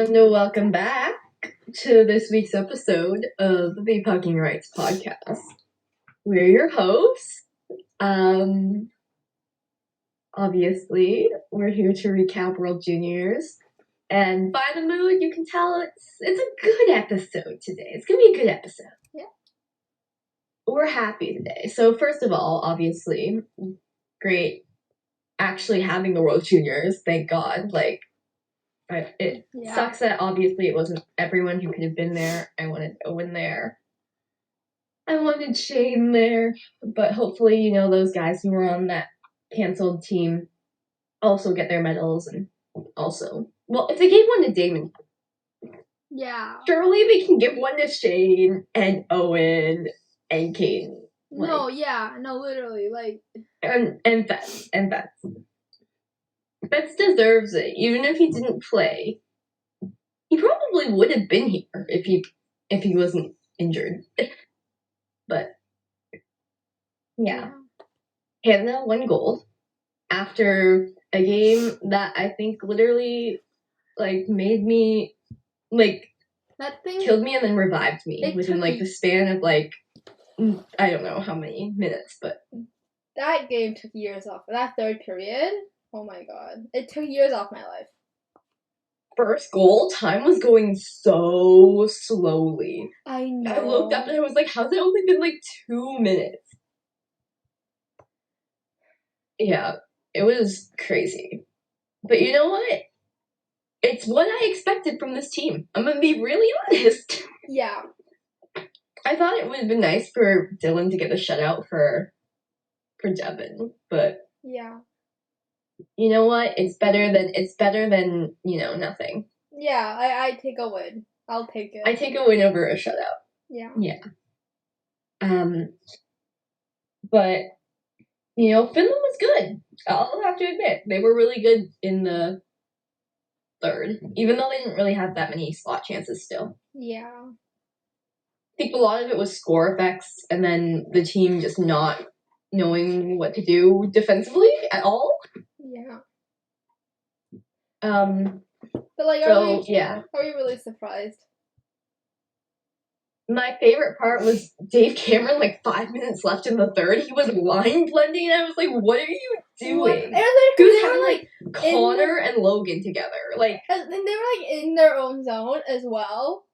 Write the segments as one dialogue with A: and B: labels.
A: And welcome back to this week's episode of the Pucking Rights Podcast. We're your hosts. Obviously, we're here to recap World Juniors. And by the mood, you can tell it's a good episode today. It's going to be a good episode.
B: Yeah.
A: We're happy today. So first of all, obviously, great actually having the World Juniors. Thank God. It sucks that obviously it wasn't everyone who could have been there. I wanted Owen there. I wanted Shane there. But hopefully, those guys who were on that canceled team also get their medals. And also, well, if they gave one to Damon, surely they can give one to Shane and Owen and Caden.
B: Literally,
A: and Betts. Betts deserves it, even if he didn't play. He probably would have been here if he wasn't injured. But yeah. Hannah won gold after a game that I think literally made me
B: that thing
A: killed me and then revived me within the span of I don't know how many minutes, but
B: that game took years off. That third period, oh my god, it took years off my life.
A: First goal, time was going so slowly.
B: I know.
A: I looked up and I was like, how's it only been 2 minutes? Yeah, it was crazy. But you know what? It's what I expected from this team. I'm gonna be really honest.
B: Yeah.
A: I thought it would have been nice for Dylan to get a shutout for Devin, but
B: yeah.
A: You know what? It's better than nothing.
B: Yeah, I take a win. I'll take it.
A: I take a win over a shutout.
B: Yeah.
A: Yeah. But Finland was good. I'll have to admit they were really good in the third, even though they didn't really have that many slot chances. Still.
B: Yeah.
A: I think a lot of it was score effects, and then the team just not knowing what to do defensively at all.
B: Yeah.
A: But
B: are you really surprised?
A: My favorite part was Dave Cameron, 5 minutes left in the third. He was line blending, and I was like, what are you doing?
B: He was
A: having, Connor and Logan together.
B: And they were, in their own zone as well.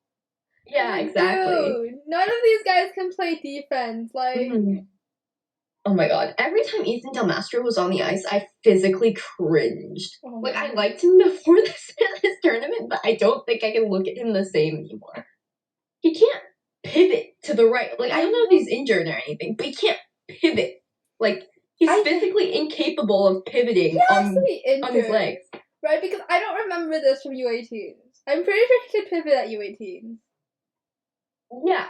A: Yeah, exactly.
B: Dude, none of these guys can play defense.
A: Oh my god. Every time Ethan Del Mastro was on the ice, I physically cringed. I liked him before this tournament, but I don't think I can look at him the same anymore. He can't pivot to the right. I don't know if he's injured or anything, but he can't pivot. He's physically incapable of pivoting on his legs.
B: Right, because I don't remember this from U18s. I'm pretty sure he could pivot at U18s.
A: Yeah.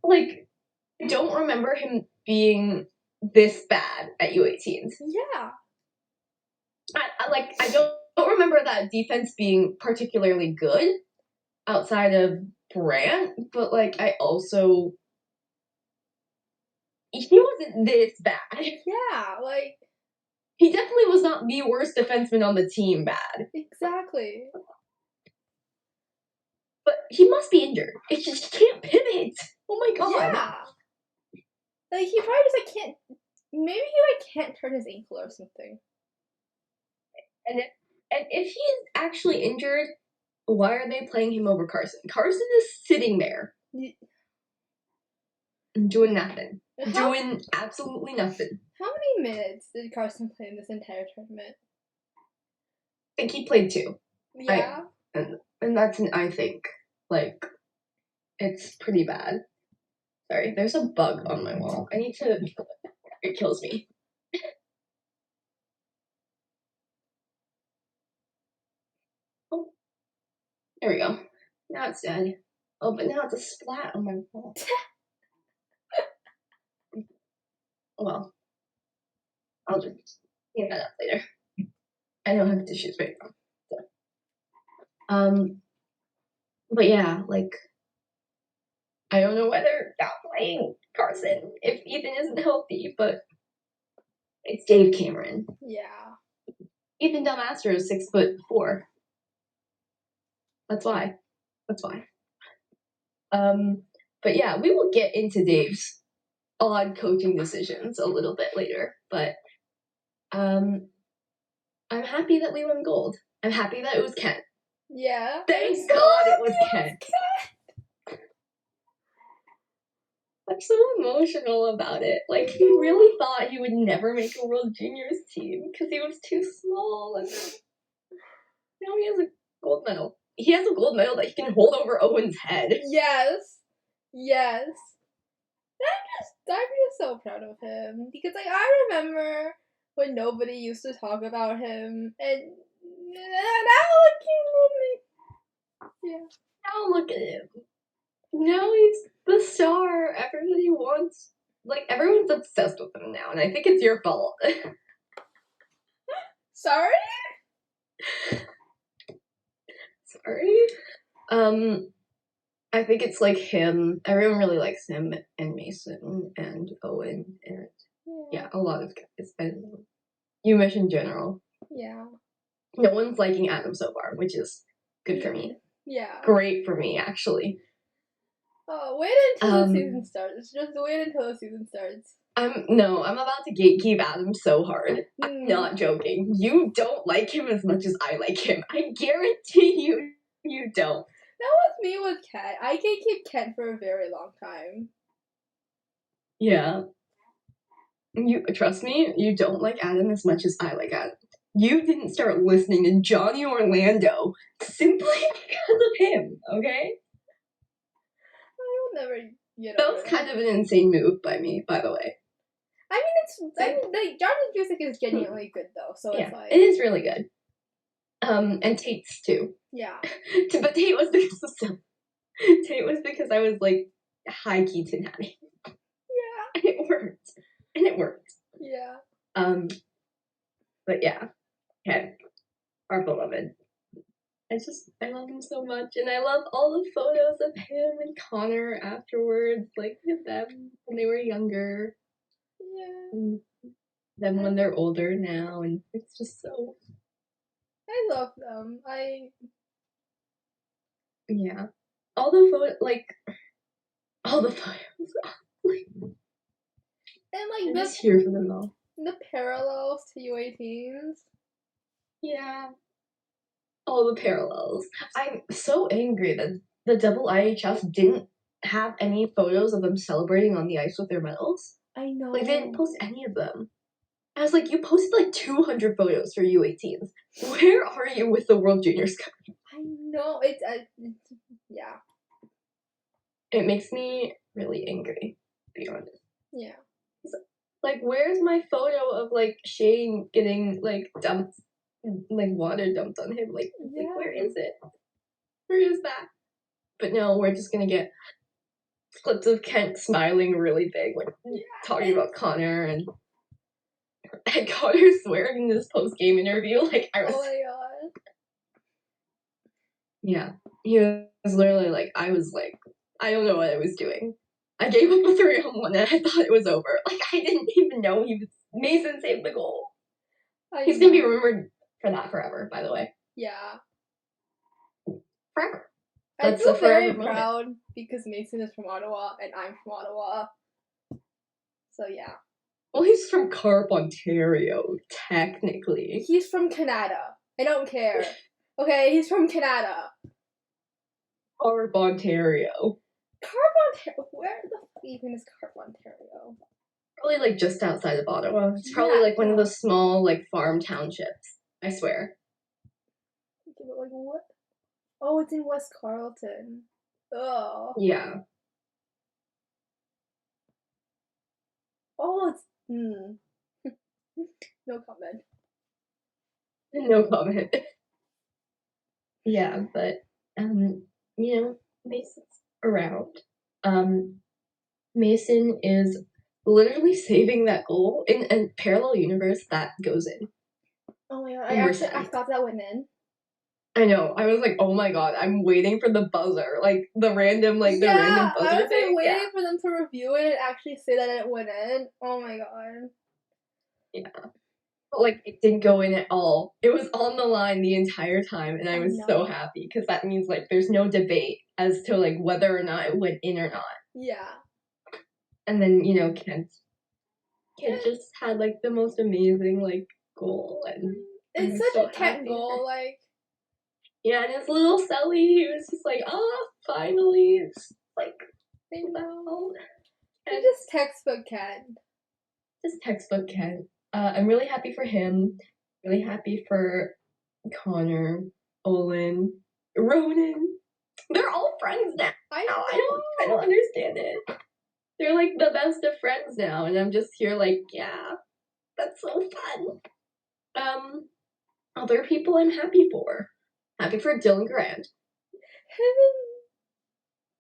A: I don't remember him being this bad at U18s.
B: Yeah.
A: I don't remember that defense being particularly good outside of Brant, but I also he wasn't this bad.
B: Yeah,
A: he definitely was not the worst defenseman on the team bad.
B: Exactly.
A: But he must be injured. It's just he can't pivot. Oh my god.
B: Yeah. He probably just can't. Maybe he can't turn his ankle or something.
A: And if he is actually injured, why are they playing him over Carson? Carson is sitting there. Doing nothing. Doing absolutely nothing.
B: How many minutes did Carson play in this entire tournament?
A: I think he played 2.
B: Yeah.
A: And that's I think. It's pretty bad. Sorry, there's a bug on my wall. I need to... It kills me. Oh. There we go. Now it's dead. Oh, but now it's a splat on my wall. Well, I'll just clean that up later. I don't have tissues right now. So. But yeah, I don't know whether not playing Carson if Ethan isn't healthy, but it's Dave Cameron.
B: Yeah.
A: Ethan Del Mastro is 6'4". That's why. But yeah, we will get into Dave's odd coaching decisions a little bit later. But I'm happy that we won gold. I'm happy that it was Kent.
B: Yeah.
A: Thank God it was Kent. I'm so emotional about it. Like, he really thought he would never make a World Juniors team because he was too small. And now he has a gold medal. He has a gold medal that he can hold over Owen's head.
B: Yes. I'm just so proud of him because like I remember when nobody used to talk about him, and now
A: Now look at him. Now he's the star. Everybody wants, like, everyone's obsessed with him now, and I think it's your fault.
B: Sorry.
A: I think it's like him. Everyone really likes him and Mason and Owen and yeah, a lot of guys. And you mentioned General.
B: Yeah.
A: No one's liking Adam so far, which is good for me.
B: Yeah.
A: Great for me, actually.
B: Oh, wait until the season starts. Just wait until the season starts.
A: I'm about to gatekeep Adam so hard. I'm not joking. You don't like him as much as I like him. I guarantee you don't.
B: That was me with Kent. I gatekeep Kent for a very long time.
A: Yeah. You trust me, you don't like Adam as much as I like Adam. You didn't start listening to Johnny Orlando simply because of him, okay?
B: I will never
A: That was kind of an insane move by me, by the way.
B: I mean, Johnny's music is genuinely good though, so
A: yeah,
B: it's like
A: it is really good. And Tate's too.
B: Yeah.
A: But Tate was because I was like high key Cincinnati.
B: Yeah.
A: And it worked.
B: Yeah.
A: But yeah. Okay. Our beloved. I love him so much, and I love all the photos of him and Connor afterwards, like with them when they were younger.
B: Yeah.
A: And them when they're older now, and it's just so.
B: I love them.
A: Yeah. All the photos, like.
B: And like
A: I'm just here for them all.
B: The parallels to U18s.
A: Yeah. All the parallels. I'm so angry that the double IHS didn't have any photos of them celebrating on the ice with their medals.
B: I know.
A: Like, they didn't post any of them. I was like, you posted like 200 photos for U18s. Where are you with the World Juniors Cup?
B: I know. Yeah.
A: It makes me really angry, to be honest.
B: Yeah.
A: Like, where's my photo of, like, Shane getting, like, dumped, like, water dumped on him? Like, where is it? Where is that? But no, we're just gonna get clips of Kent smiling really big, like, talking about Connor, and Connor swearing in this post-game interview, like, I was...
B: Oh my god.
A: Yeah. He was literally like, I don't know what I was doing. I gave up a 3-on-1 and I thought it was over. Like, I didn't even know Mason saved the goal. He's gonna be remembered for that forever, by the way.
B: Yeah.
A: Forever.
B: I feel very proud because Mason is from Ottawa and I'm from Ottawa. So yeah.
A: Well, he's from Carp, Ontario, technically.
B: He's from Canada. I don't care. Okay, he's from Canada.
A: Carp, Ontario.
B: Carp, Ontario? Where the fuck even is Carp, Ontario?
A: Probably, like, just outside of Ottawa. It's probably, like, one of those small, like, farm townships. I swear.
B: Okay, but, like, what? Oh, it's in West Carleton. Oh.
A: Yeah.
B: Oh, it's... No comment.
A: No comment. Yeah, but, you know, Mason's around. Mason is literally saving that goal in a parallel universe that goes in.
B: Oh my god, I thought that went in.
A: I know. I was like, oh my god, I'm waiting for the buzzer. Like, the random buzzer
B: I was
A: thing.
B: waiting for them to review it and actually say that it went in. Oh my god.
A: Yeah. But, like, it didn't go in at all. It was on the line the entire time, and I was so happy because that means, like, there's no debate as to, like, whether or not it went in or not.
B: Yeah.
A: And then, you know, Kent just had, like, the most amazing, like, goal. And
B: it's such a Kent goal, like.
A: Yeah, and his little Sally, he was just like, finally. It's like,
B: I know. It's just textbook Kent.
A: Just textbook Kent. I'm really happy for him. Really happy for Connor, Olin, Ronan. They're all friends now. I don't understand it. They're like the best of friends now, and I'm just here like, yeah, that's so fun. Other people I'm happy for. Happy for Dylan Grant.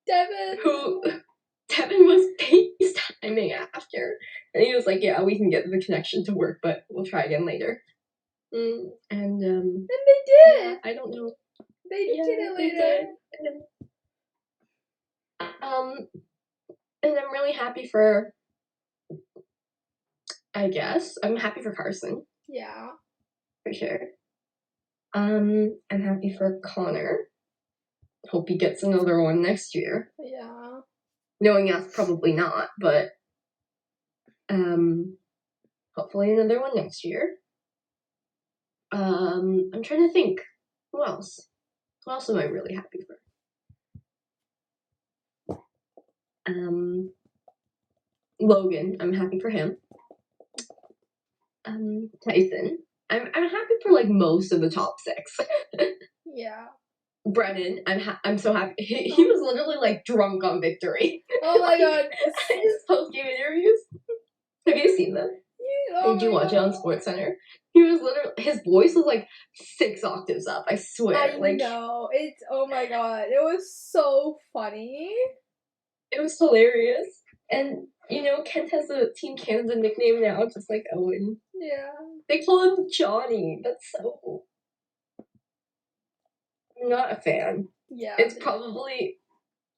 B: Devin.
A: Who Devin was FaceTiming after. And he was like, yeah, we can get the connection to work, but we'll try again later. And
B: they did.
A: Yeah, I don't know.
B: They did it later.
A: And I'm really happy for, I guess, I'm happy for Carson.
B: Yeah.
A: For sure. I'm happy for Connor. Hope he gets another one next year.
B: Yeah.
A: Knowing us, probably not, but hopefully another one next year. I'm trying to think. Who else? Who else am I really happy for? Logan. I'm happy for him. Tyson. I'm happy for like most of the top 6.
B: Yeah.
A: Brennan. I'm so happy. He was literally like drunk on victory.
B: Oh my god.
A: His post-game interviews. Have you seen them? Did you watch it on SportsCenter? He was literally, his voice was like 6 octaves up, I swear.
B: I know. It's, oh my god. It was so funny.
A: It was hilarious. And, you know, Kent has a Team Canada nickname now, just like Owen.
B: Yeah.
A: They call him Johnny. That's so... I'm not a fan.
B: Yeah.
A: It's probably...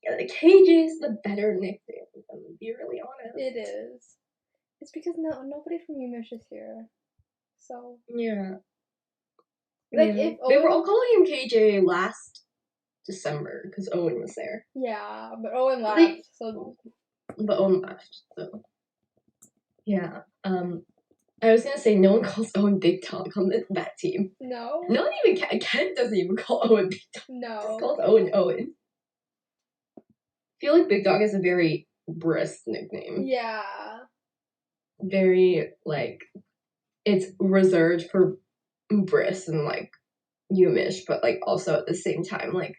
A: KJ's the better nickname, I'm gonna be really honest.
B: It is. It's because nobody from UMich is here. So.
A: Yeah.
B: Like,
A: yeah.
B: if Owen...
A: They were all calling him KJ last December, because Owen was there.
B: Yeah, but Owen left, so...
A: But Owen left, so... Yeah. I was gonna say, no one calls Owen Big Dog on that team.
B: No.
A: Not even Kent doesn't even call Owen Big Dog.
B: No.
A: He calls Owen Owen. I feel like Big Dog is a very brisk nickname.
B: Yeah.
A: Very, like, it's reserved for Briss and, like, Umish, but, like, also at the same time, like,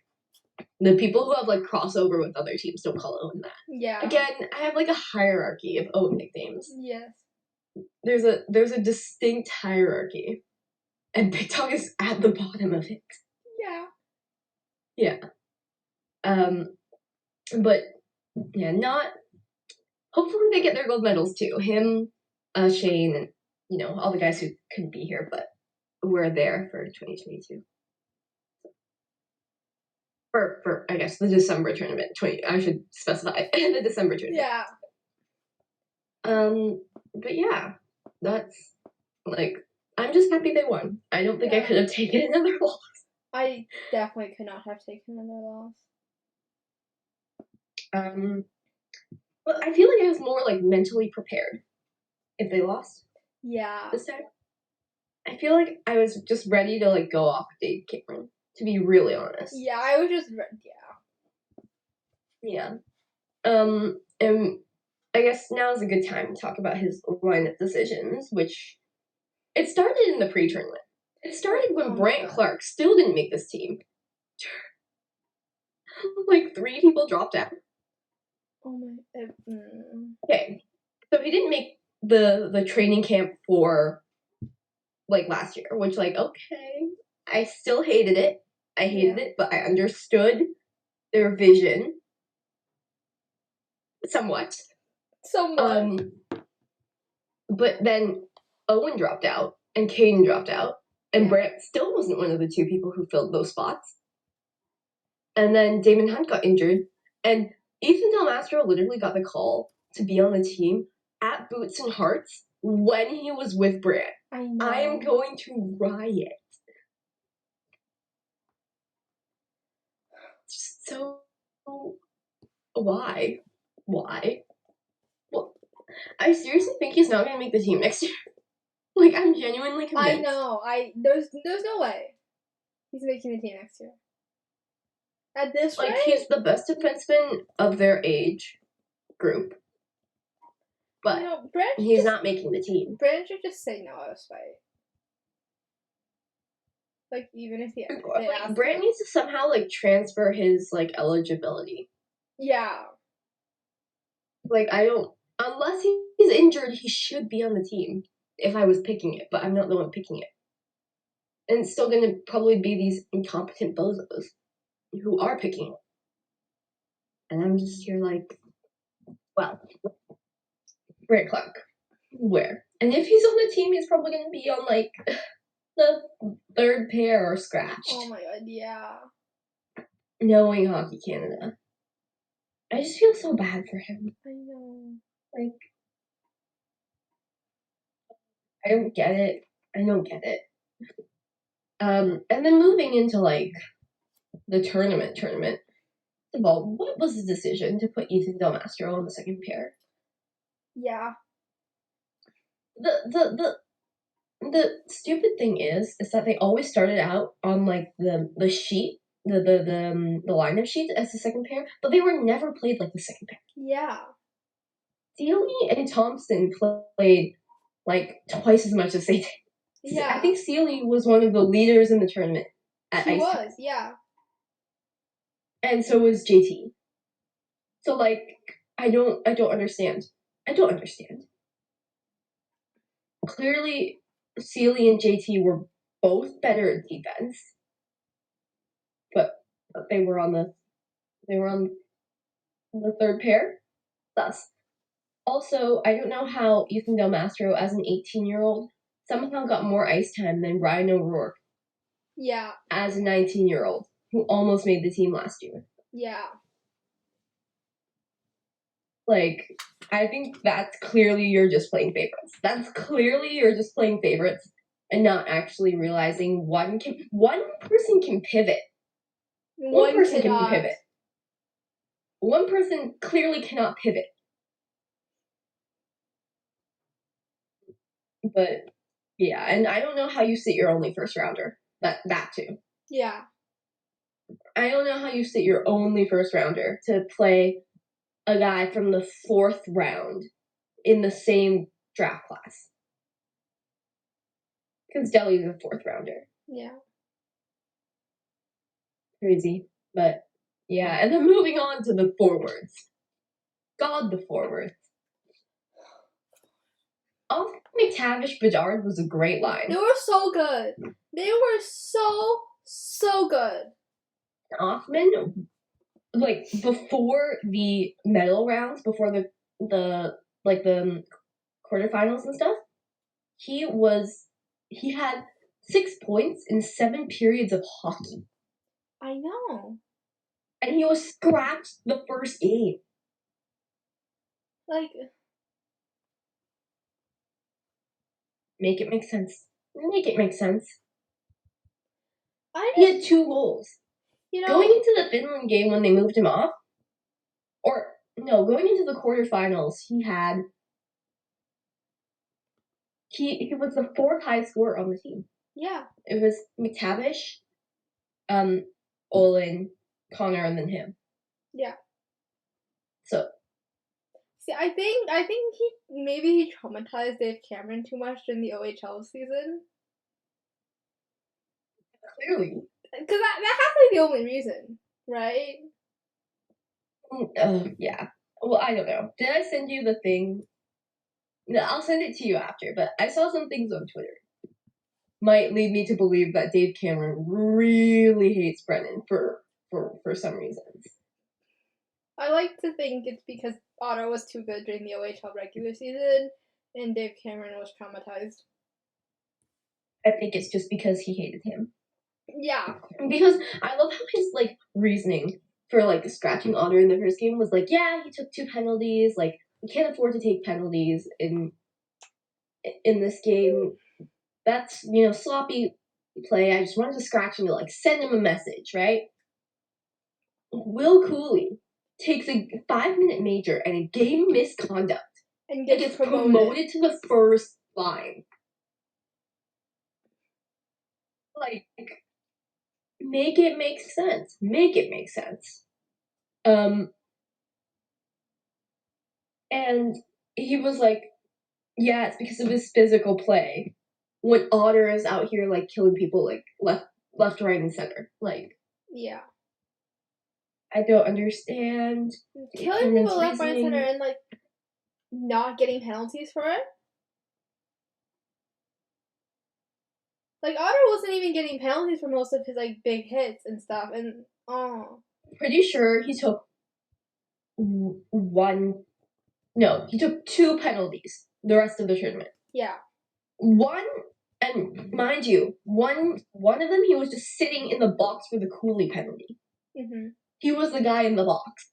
A: the people who have, like, crossover with other teams don't call Owen that.
B: Yeah.
A: Again, I have, like, a hierarchy of Owen nicknames.
B: Yes.
A: There's a distinct hierarchy. And Big Dog is at the bottom of it.
B: Yeah.
A: Yeah. But, yeah, not... Hopefully they get their gold medals, too. Him, Shane, and, you know, all the guys who couldn't be here, but were there for 2022. For I guess, the December tournament. I should specify. The December tournament.
B: Yeah.
A: But yeah, that's, like, I'm just happy they won. I don't think I could have taken another loss.
B: I definitely could not have taken another loss.
A: But I feel like I was more, like, mentally prepared if they lost.
B: Yeah.
A: This time. I feel like I was just ready to, like, go off Dave Cameron, to be really honest.
B: Yeah, I was just
A: Yeah. And I guess now is a good time to talk about his lineup decisions, which it started in the pre-tournament. It started when Brant Clark still didn't make this team. Like, 3 people dropped out.
B: Oh my...
A: Okay. So he didn't make the training camp for, like, last year, which, like, okay. I still hated it. I hated it, but I understood their vision. Somewhat. But then Owen dropped out, and Caden dropped out, and Brant still wasn't one of the 2 people who filled those spots. And then Damon Hunt got injured, and Ethan Del Mastro literally got the call to be on the team at Boots and Hearts when he was with Brand.
B: I know.
A: I am going to riot. So, why? Why? Well, I seriously think he's not going to make the team next year. Like, I'm genuinely convinced.
B: I know. There's no way he's making the team next year. At this rate,
A: he's the best defenseman of their age group. But he's not making the team.
B: Brand should just say no out of spite. Like, even if they ask
A: Brand
B: him.
A: needs to somehow, transfer his, eligibility.
B: Yeah.
A: Unless he's injured, he should be on the team if I was picking it, but I'm not the one picking it. And it's still going to probably be these incompetent bozos who are picking it. And I'm just here well, Brand Clark, where? And if he's on the team, he's probably going to be on, the third pair or scratched.
B: Oh my god, yeah.
A: Knowing Hockey Canada. I just feel so bad for him.
B: I know.
A: I don't get it. And then moving into, the tournament. First of all, what was the decision to put Ethan Del Mastro on the second pair?
B: Yeah.
A: The stupid thing is that they always started out on, the sheet, the lineup sheet as the second pair, but they were never played like the second pair.
B: Yeah.
A: Sealy and Thompson played, twice as much as they did.
B: Yeah.
A: I think Sealy was one of the leaders in the tournament at
B: He
A: Ice
B: was,
A: House.
B: yeah.
A: And so was JT. So, I don't understand. Clearly, Sealy and JT were both better at defense, but they were on the third pair. Thus, also, I don't know how Ethan Del Mastro, as an 18-year-old, somehow got more ice time than Ryan O'Rourke.
B: Yeah.
A: As a 19-year-old who almost made the team last year.
B: Yeah.
A: I think that's clearly you're just playing favorites. And not actually realizing one person can pivot. One person can pivot. One person clearly cannot pivot. But yeah, and I don't know how you sit your only first rounder. That too.
B: Yeah.
A: I don't know how you sit your only first rounder to play a guy from the fourth round in the same draft class. Because Delhi's a fourth rounder.
B: Yeah.
A: Crazy. But yeah, and then moving on to the forwards. God, the forwards. Off McTavish Bedard was a great line.
B: They were so good. They were so good.
A: Hoffman, before the medal rounds, before the quarterfinals and stuff, he had 6 points in 7 periods of hockey.
B: I know.
A: And he was scratched the first game. Make it make sense. He had 2 goals. Going into the Finland game when they moved him off, going into the quarterfinals, he was the 4th highest scorer on the team.
B: Yeah.
A: It was McTavish, Olin, Connor, and then him.
B: Yeah.
A: So.
B: See, I think he traumatized Dave Cameron too much during the OHL season.
A: Clearly.
B: Because that has to be the only reason, right?
A: Yeah. Well, I don't know. Did I send you the thing? No, I'll send it to you after, but I saw some things on Twitter. Might lead me to believe that Dave Cameron really hates Brennan for some reasons.
B: I like to think it's because Ottawa was too good during the OHL regular season, and Dave Cameron was traumatized.
A: I think it's just because he hated him.
B: Yeah.
A: Because I love how his, reasoning for, scratching Otter in the first game was yeah, he took 2 penalties, we can't afford to take penalties, and in this game. That's, sloppy play. I just wanted to scratch him to, send him a message, right? Will Cooley takes a 5-minute major and a game misconduct
B: and
A: gets promoted to the first line. Make it make sense. Make it make sense. And he was like, yeah, it's because of his physical play. When Otter is out here, killing people, left, right, and center.
B: Yeah.
A: I don't understand.
B: Killing people left, right, and center and, not getting penalties for it? Otter wasn't even getting penalties for most of his, big hits and stuff, and,
A: Pretty sure he took he took 2 penalties the rest of the tournament.
B: Yeah.
A: One, and mind you, one of them he was just sitting in the box for the Cooley penalty.
B: Mm-hmm.
A: He was the guy in the box.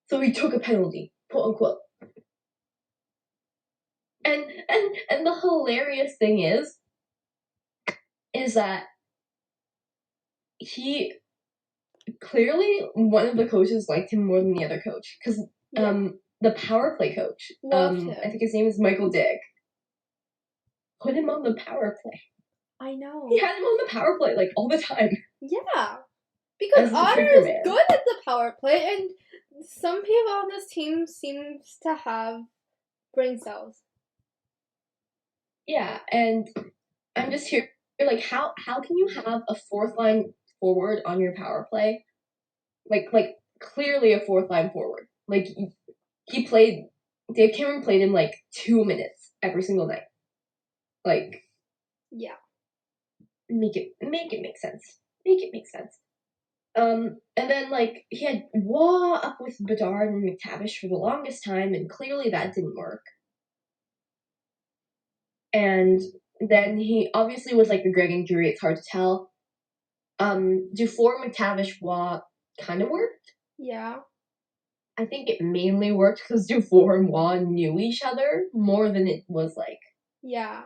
A: So he took a penalty, quote unquote. And the hilarious thing is that he clearly one of the coaches liked him more than the other coach because the power play coach, I think his name is Michael Dick, put him on the power play.
B: I know.
A: He had him on the power play all the time.
B: Yeah, because Otter is good at the power play, and some people on this team seems to have brain cells.
A: Yeah, and I'm just here how can you have a 4th line forward on your power play? Clearly a 4th line forward. Dave Cameron played him 2 minutes every single night.
B: Yeah.
A: Make it make sense. Make it make sense. And then he had Waugh up with Bedard and McTavish for the longest time, and clearly that didn't work. And then he obviously with the Greg injury, it's hard to tell. Dufour, McTavish, Waugh kind of worked.
B: Yeah.
A: I think it mainly worked because Dufour and Waugh knew each other more than it was
B: Yeah.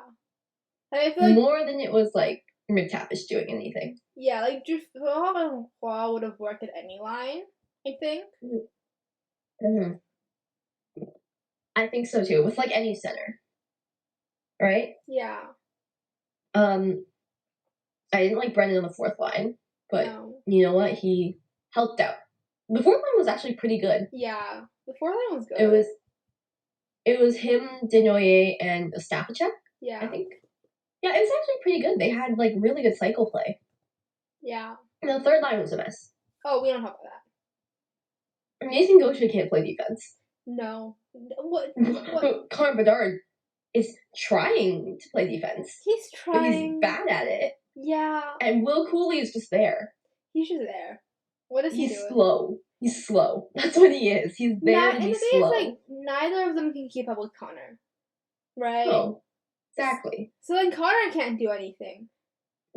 B: I feel
A: more than it was McTavish doing anything.
B: Yeah, Dufour and Waugh would have worked at any line, I think.
A: Mm-hmm. I think so too, with any center. Right?
B: Yeah.
A: I didn't like Brendan on the 4th line, but you know what? He helped out. The 4th line was actually pretty good.
B: Yeah, the 4th line was good.
A: It was him, Denoyer, and Ostapacek.
B: Yeah,
A: I think. Yeah, it was actually pretty good. They had really good cycle play.
B: Yeah.
A: And the 3rd line was a mess.
B: Oh, we don't have that.
A: Nathan Gaucher can't play defense.
B: No. What?
A: Connor Bedard is trying to play defense.
B: He's trying.
A: But he's bad at it.
B: Yeah.
A: And Will Cooley is just there.
B: He's just there. What is he doing?
A: He's slow. He's slow. That's what he is. He's there to be slow.
B: And the thing is, neither of them can keep up with Connor. Right?
A: Oh, exactly.
B: So then Connor can't do anything.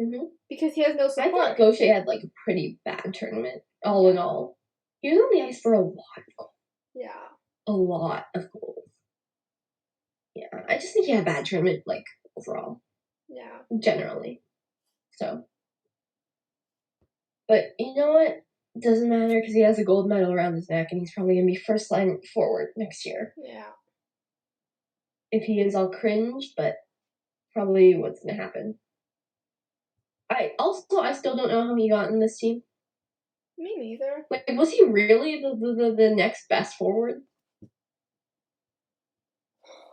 A: Mm-hmm.
B: Because he has no support.
A: I thought Gaucher had a pretty bad tournament, all in all. He was on the ice for a lot of goals.
B: Yeah.
A: A lot of goals. Yeah, I just think he had a bad tournament, overall.
B: Yeah.
A: Generally. So. But you know what? It doesn't matter because he has a gold medal around his neck and he's probably going to be first line forward next year.
B: Yeah.
A: If he is all cringe, but probably what's going to happen. I still don't know how he got in this team.
B: Me neither.
A: Was he really the next best forward?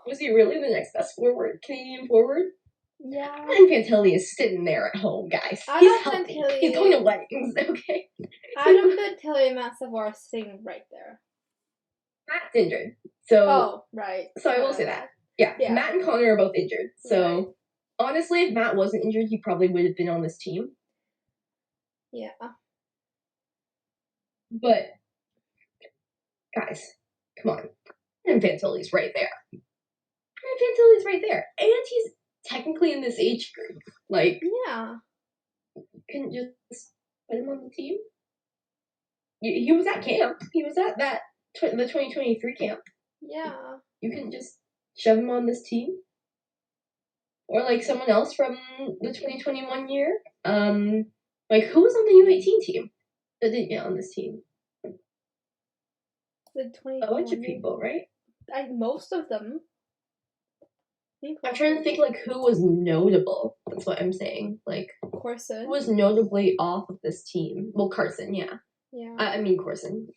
A: Was he really the next best forward, Canadian forward?
B: Yeah.
A: Adam Fantilli is sitting there at home, guys. He's healthy. He's going to weddings, okay?
B: Adam Fantilli and Matt Savard are sitting right there.
A: Matt's injured. So,
B: oh, right.
A: So I will say that. Yeah, Matt and Connor are both injured. So, honestly, if Matt wasn't injured, he probably would have been on this team.
B: Yeah.
A: But, guys, come on. Adam Fantilli's right there. Adam Fantilli's right there. And he's technically in this age group.
B: Yeah.
A: Couldn't just put him on the team? He was at camp. He was at the 2023 camp.
B: Yeah.
A: You couldn't just shove him on this team? Or like someone else from the 2021 year. Like who was on the U18 team that didn't get on this team?
B: The
A: A bunch of people, right?
B: Most of them.
A: I'm trying to think like who was notable. That's what I'm saying. Like
B: Corson.
A: Who was notably off of this team? Well, Carson, yeah.
B: Yeah.
A: I mean Corson.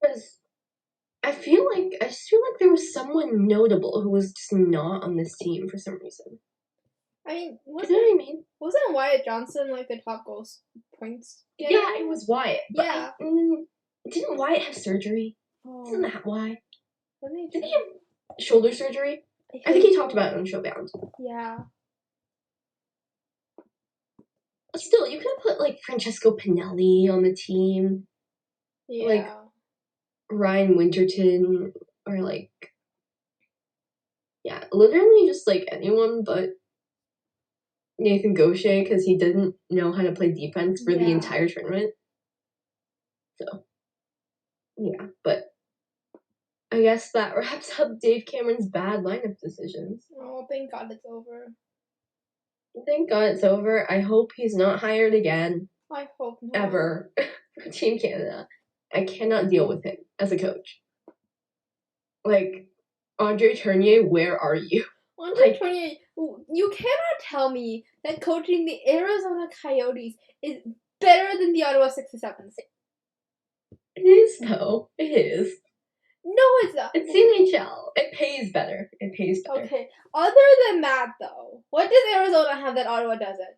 A: Because I just feel like there was someone notable who was just not on this team for some reason.
B: I mean,
A: you know what I mean?
B: Wasn't Wyatt Johnson like the top goals points?
A: Yeah, it was Wyatt. But
B: yeah.
A: Didn't Wyatt have surgery?
B: Oh.
A: Isn't that why?
B: Didn't
A: he have shoulder surgery? I think he talked about it on Showbound.
B: Yeah.
A: Still, you could have put like Francesco Pinelli on the team.
B: Yeah.
A: Like Ryan Winterton or like literally just like anyone but Nathan Gaucher because he didn't know how to play defense for the entire tournament. So yeah, but I guess that wraps up Dave Cameron's bad lineup decisions.
B: Oh, thank God it's over.
A: Thank God it's over. I hope he's not hired again.
B: I hope not.
A: Ever for Team Canada. I cannot deal with him as a coach. Like, Andre Tournier, where are you?
B: Andre Tournier, you cannot tell me that coaching the Arizona Coyotes is better than the Ottawa 67s.
A: It is, though. It is.
B: No, it's not.
A: It's NHL. It pays better. It pays better.
B: Okay. Other than that, though, what does Arizona have that Ottawa doesn't?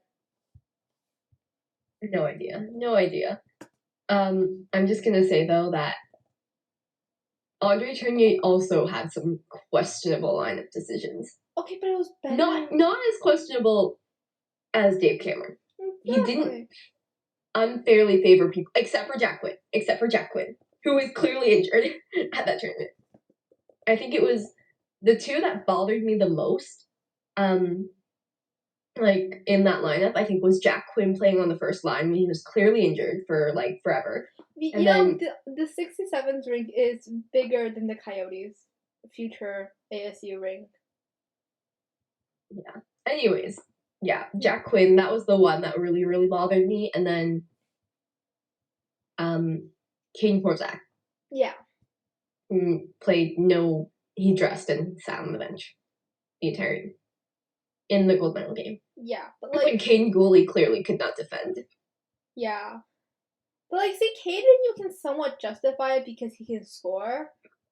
A: No idea. I'm just gonna say, though, that Andre Tournier also had some questionable lineup decisions.
B: Okay, but it was better.
A: Not as questionable as Dave Cameron. He didn't unfairly favor people, except for Jack Quinn, who was clearly injured at that tournament. I think it was the two that bothered me the most, like in that lineup, I think was Jack Quinn playing on the first line when he was clearly injured for like forever.
B: You know, the 67s rink is bigger than the Coyotes' future ASU rink.
A: Yeah. Anyways, yeah, Jack Quinn, that was the one that really, really bothered me. And then Kane Porzak.
B: Yeah.
A: He dressed and sat on the bench the entire in the gold medal game.
B: Yeah, but
A: like when Caden Gooley clearly could not defend.
B: Yeah. But like, see, Caden, you can somewhat justify it because he can score,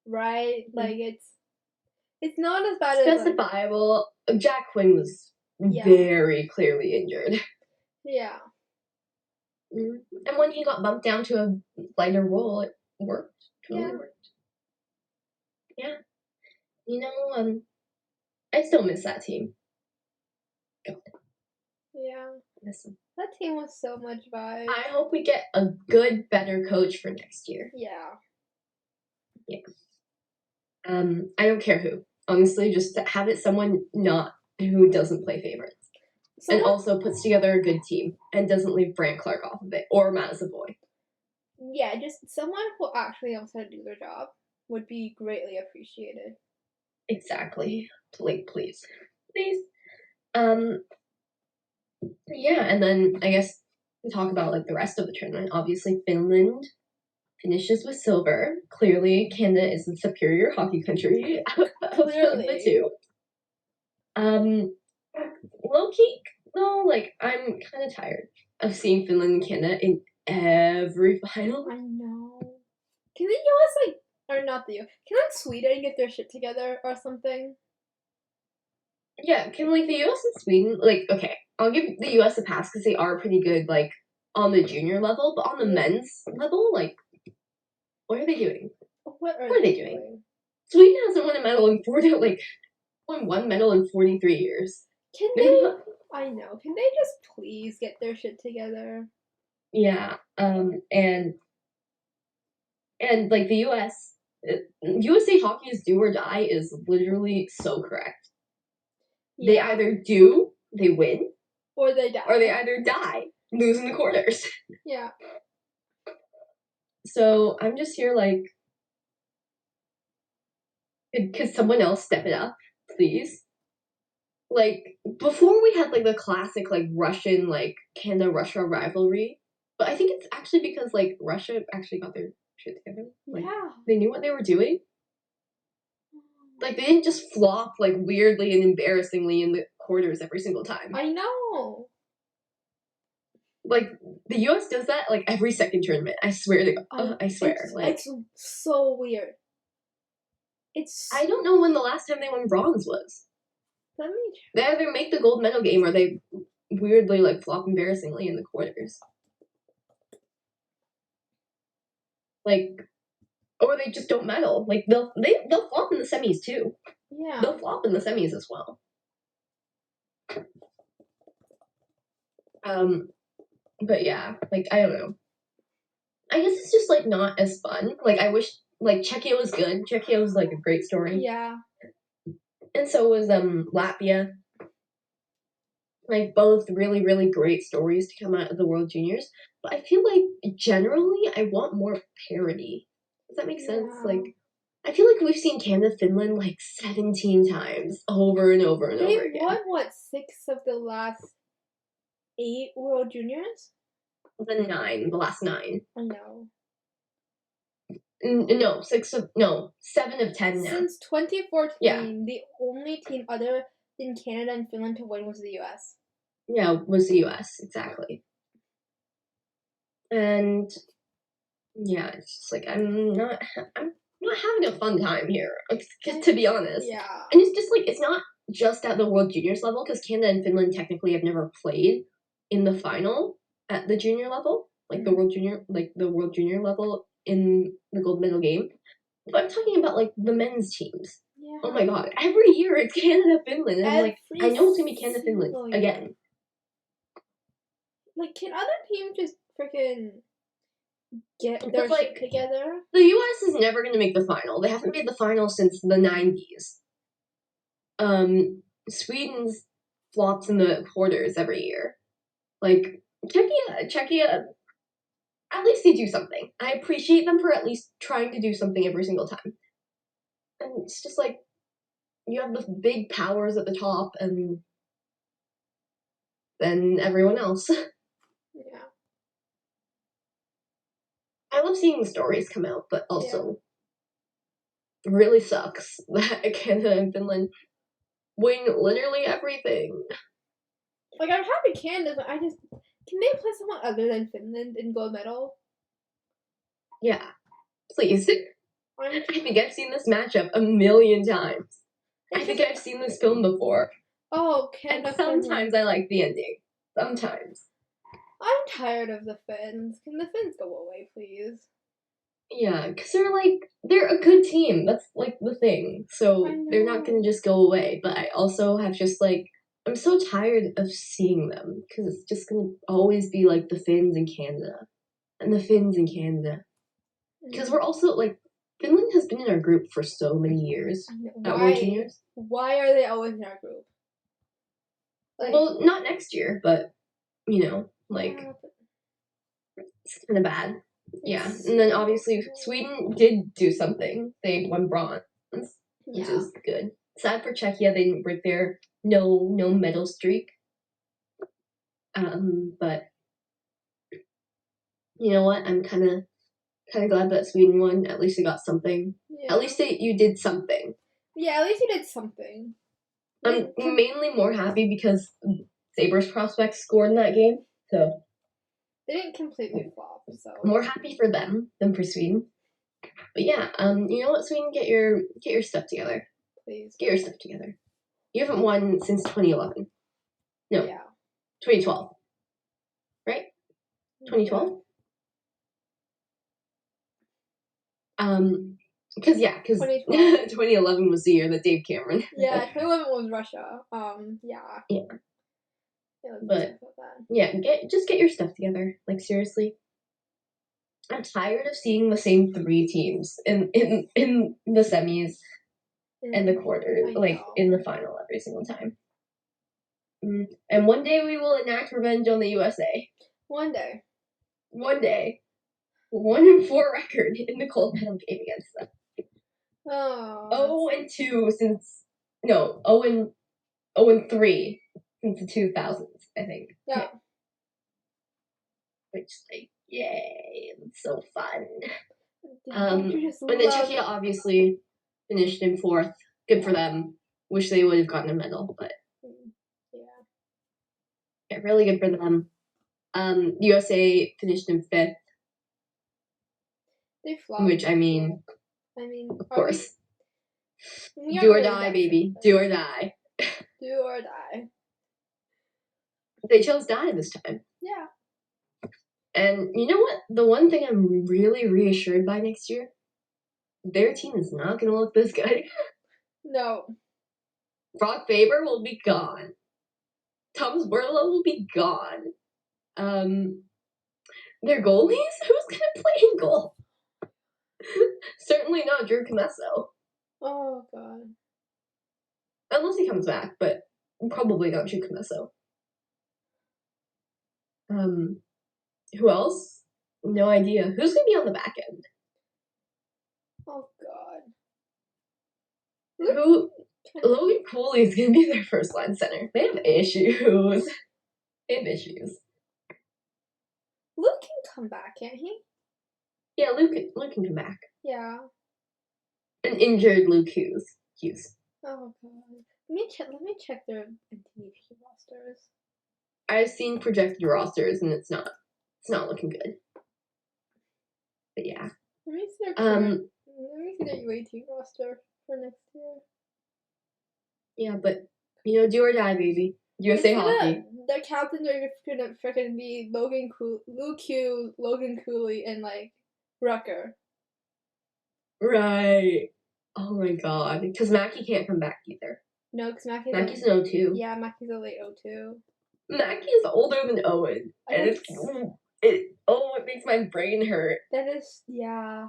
B: right? Mm-hmm. Like it's not as bad as
A: justifiable. Jack Quinn was very clearly injured.
B: Yeah.
A: And when he got bumped down to a lighter role, it worked. Totally worked. Yeah. You know, I still miss that team. God.
B: Yeah.
A: Miss them.
B: That team was so much vibe.
A: I hope we get a good, better coach for next year.
B: Yeah.
A: Yeah. I don't care who. Honestly, just have it someone not who doesn't play favorites. And also puts together a good team and doesn't leave Brandt Clark off of it or Matt Savoy.
B: Yeah, just someone who actually knows how to do their job would be greatly appreciated.
A: Exactly. Please. Yeah, and then I guess we talk about like the rest of the tournament. Obviously, Finland finishes with silver. Clearly, Canada is the superior hockey country of the two. Low key, though, like I'm kind of tired of seeing Finland and Canada in every final.
B: I know. Can the U.S. or not the U.S. Can Sweden get their shit together or something?
A: Yeah, can like the U.S. and Sweden okay? I'll give the U.S. a pass because they are pretty good, like on the junior level, but on the men's level, like, what are they doing?
B: What are they doing?
A: Sweden hasn't won a medal in won one medal in 43 years.
B: Can they? I know. Can they just please get their shit together?
A: Yeah. And like the U.S. USA Hockey's do or die is literally so correct. They either they win,
B: or they die.
A: Or they either die, lose in the quarters.
B: Yeah.
A: So I'm just here like, could someone else step it up, please? Like, before we had like the classic like Russian, like Canada-Russia rivalry, but I think it's actually because like Russia actually got their shit together. Like, they knew what they were doing. Like, they didn't just flop like weirdly and embarrassingly in the quarters every single time.
B: I know.
A: Like, the US does that like every second tournament. I swear to God. I swear.
B: It's so weird.
A: I don't know when the last time they won bronze was.
B: Let me check.
A: They either make the gold medal game or they weirdly like flop embarrassingly in the quarters. Like, or they just don't medal. Like they'll flop in the semis too.
B: Yeah.
A: They'll flop in the semis as well. But yeah, like I don't know. I guess it's just like not as fun. Like I wish like Czechia was good. Czechia was like a great story.
B: Yeah.
A: And so was Latvia. Like both really, really great stories to come out of the World Juniors. But I feel like generally I want more parity. Does that make sense? Like I feel like we've seen Canada, Finland like 17 times over and over and over again.
B: They've won what, 6 of the last 8 World Juniors?
A: The last 9.
B: I know.
A: No, 7 of 10 now.
B: Since 2014, the only team other than Canada and Finland to win was the US.
A: Yeah, was the US, exactly. And yeah, it's just like I'm not having a fun time here, to be honest.
B: Yeah.
A: And it's just like it's not just at the World Juniors level because Canada and Finland technically have never played in the final at the junior level, like the World Junior level in the gold medal game. But I'm talking about like the men's teams. Yeah. Oh my god! Every year it's Canada, Finland, and I'm like, I know it's gonna be Canada, Finland again.
B: Like, can other teams just freaking get their shit together?
A: The US is never gonna make the final. They haven't made the final since the 90s. Sweden's flops in the quarters every year. Like Czechia. At least they do something. I appreciate them for at least trying to do something every single time. And it's just like, you have the big powers at the top and then everyone else.
B: Yeah.
A: I love seeing the stories come out, but also it really sucks that Canada and Finland win literally everything.
B: Like, I'm happy Canada, but can they play someone other than Finland in gold medal?
A: Yeah. Please. I think I've seen this matchup a million times. I think I've seen this film before.
B: Oh, Canada.
A: And sometimes I like the ending. Sometimes.
B: I'm tired of the Finns. Can the Finns go away, please?
A: Yeah, because they're a good team. That's like the thing. So they're not gonna just go away. But I also have just like, I'm so tired of seeing them because it's just gonna always be like the Finns in Canada and the Finns in Canada. Because we're also like, Finland has been in our group for so many years at World Juniors.
B: Why are they always in our group?
A: Like, well, not next year, but you know, like it's kind of bad. Yeah, and then obviously Sweden did do something. They won bronze, which is good. Sad for Czechia, they didn't break their no medal streak. But you know what? I'm kind of glad that Sweden won. At least they got something. Yeah. At least you did something.
B: Yeah, at least you did something.
A: I'm mainly more happy because Sabres prospects scored in that game, so
B: they didn't completely flop. So
A: more happy for them than for Sweden. But yeah, you know what, Sweden, get your stuff together.
B: Please
A: get your stuff together. You haven't won since 2011. No. Yeah. 2012. Right? 2012. Because 2011 was the year that Dave Cameron.
B: Yeah, 2011 was Russia. Yeah.
A: But yeah, get your stuff together. Like seriously, I'm tired of seeing the same 3 teams in the semis and the quarters, like in the final every single time. And one day we will enact revenge on the USA.
B: One day.
A: 1-4 record in the gold medal game against them.
B: Oh.
A: 0-2 since 0-3 since the 2000s, I think.
B: Yeah.
A: Which yay, it's so fun.
B: And
A: then Czechia obviously finished in 4th. Good for them. Wish they would have gotten a medal, but yeah, really good for them. USA finished in 5th.
B: They flopped.
A: Which I mean, of course. Do or die, baby. Do or die.
B: Do or die.
A: They chose die this time.
B: Yeah.
A: And you know what? The one thing I'm really reassured by next year, their team is not going to look this good.
B: No.
A: Brock Faber will be gone. Thomas Burlow will be gone. Their goalies? Who's going to play in goal? Certainly not Drew Comesso.
B: Oh, God.
A: Unless he comes back, but probably not Drew Comesso. Who else? No idea. Who's going to be on the back end?
B: Oh, God.
A: Logan Cooley is going to be their first line center. They have issues.
B: Luke can come back, can't he?
A: Yeah, Luke can come back.
B: Yeah.
A: An injured Luke Hughes.
B: Oh, God. Let me check their NTDP rosters.
A: I've seen projected rosters, and it's not looking good. But yeah.
B: Let me see their U18 roster for next year.
A: Yeah, but do or die, baby. USA hockey.
B: Their captains are gonna freaking be Luke Hughes, Logan Cooley, and Rucker.
A: Right. Oh my God. Because Mackie can't come back either.
B: No, because
A: Mackie's an 02.
B: Yeah, Mackie's a late 02.
A: Mackie is older than Owen. And it makes my brain hurt.
B: That is, yeah.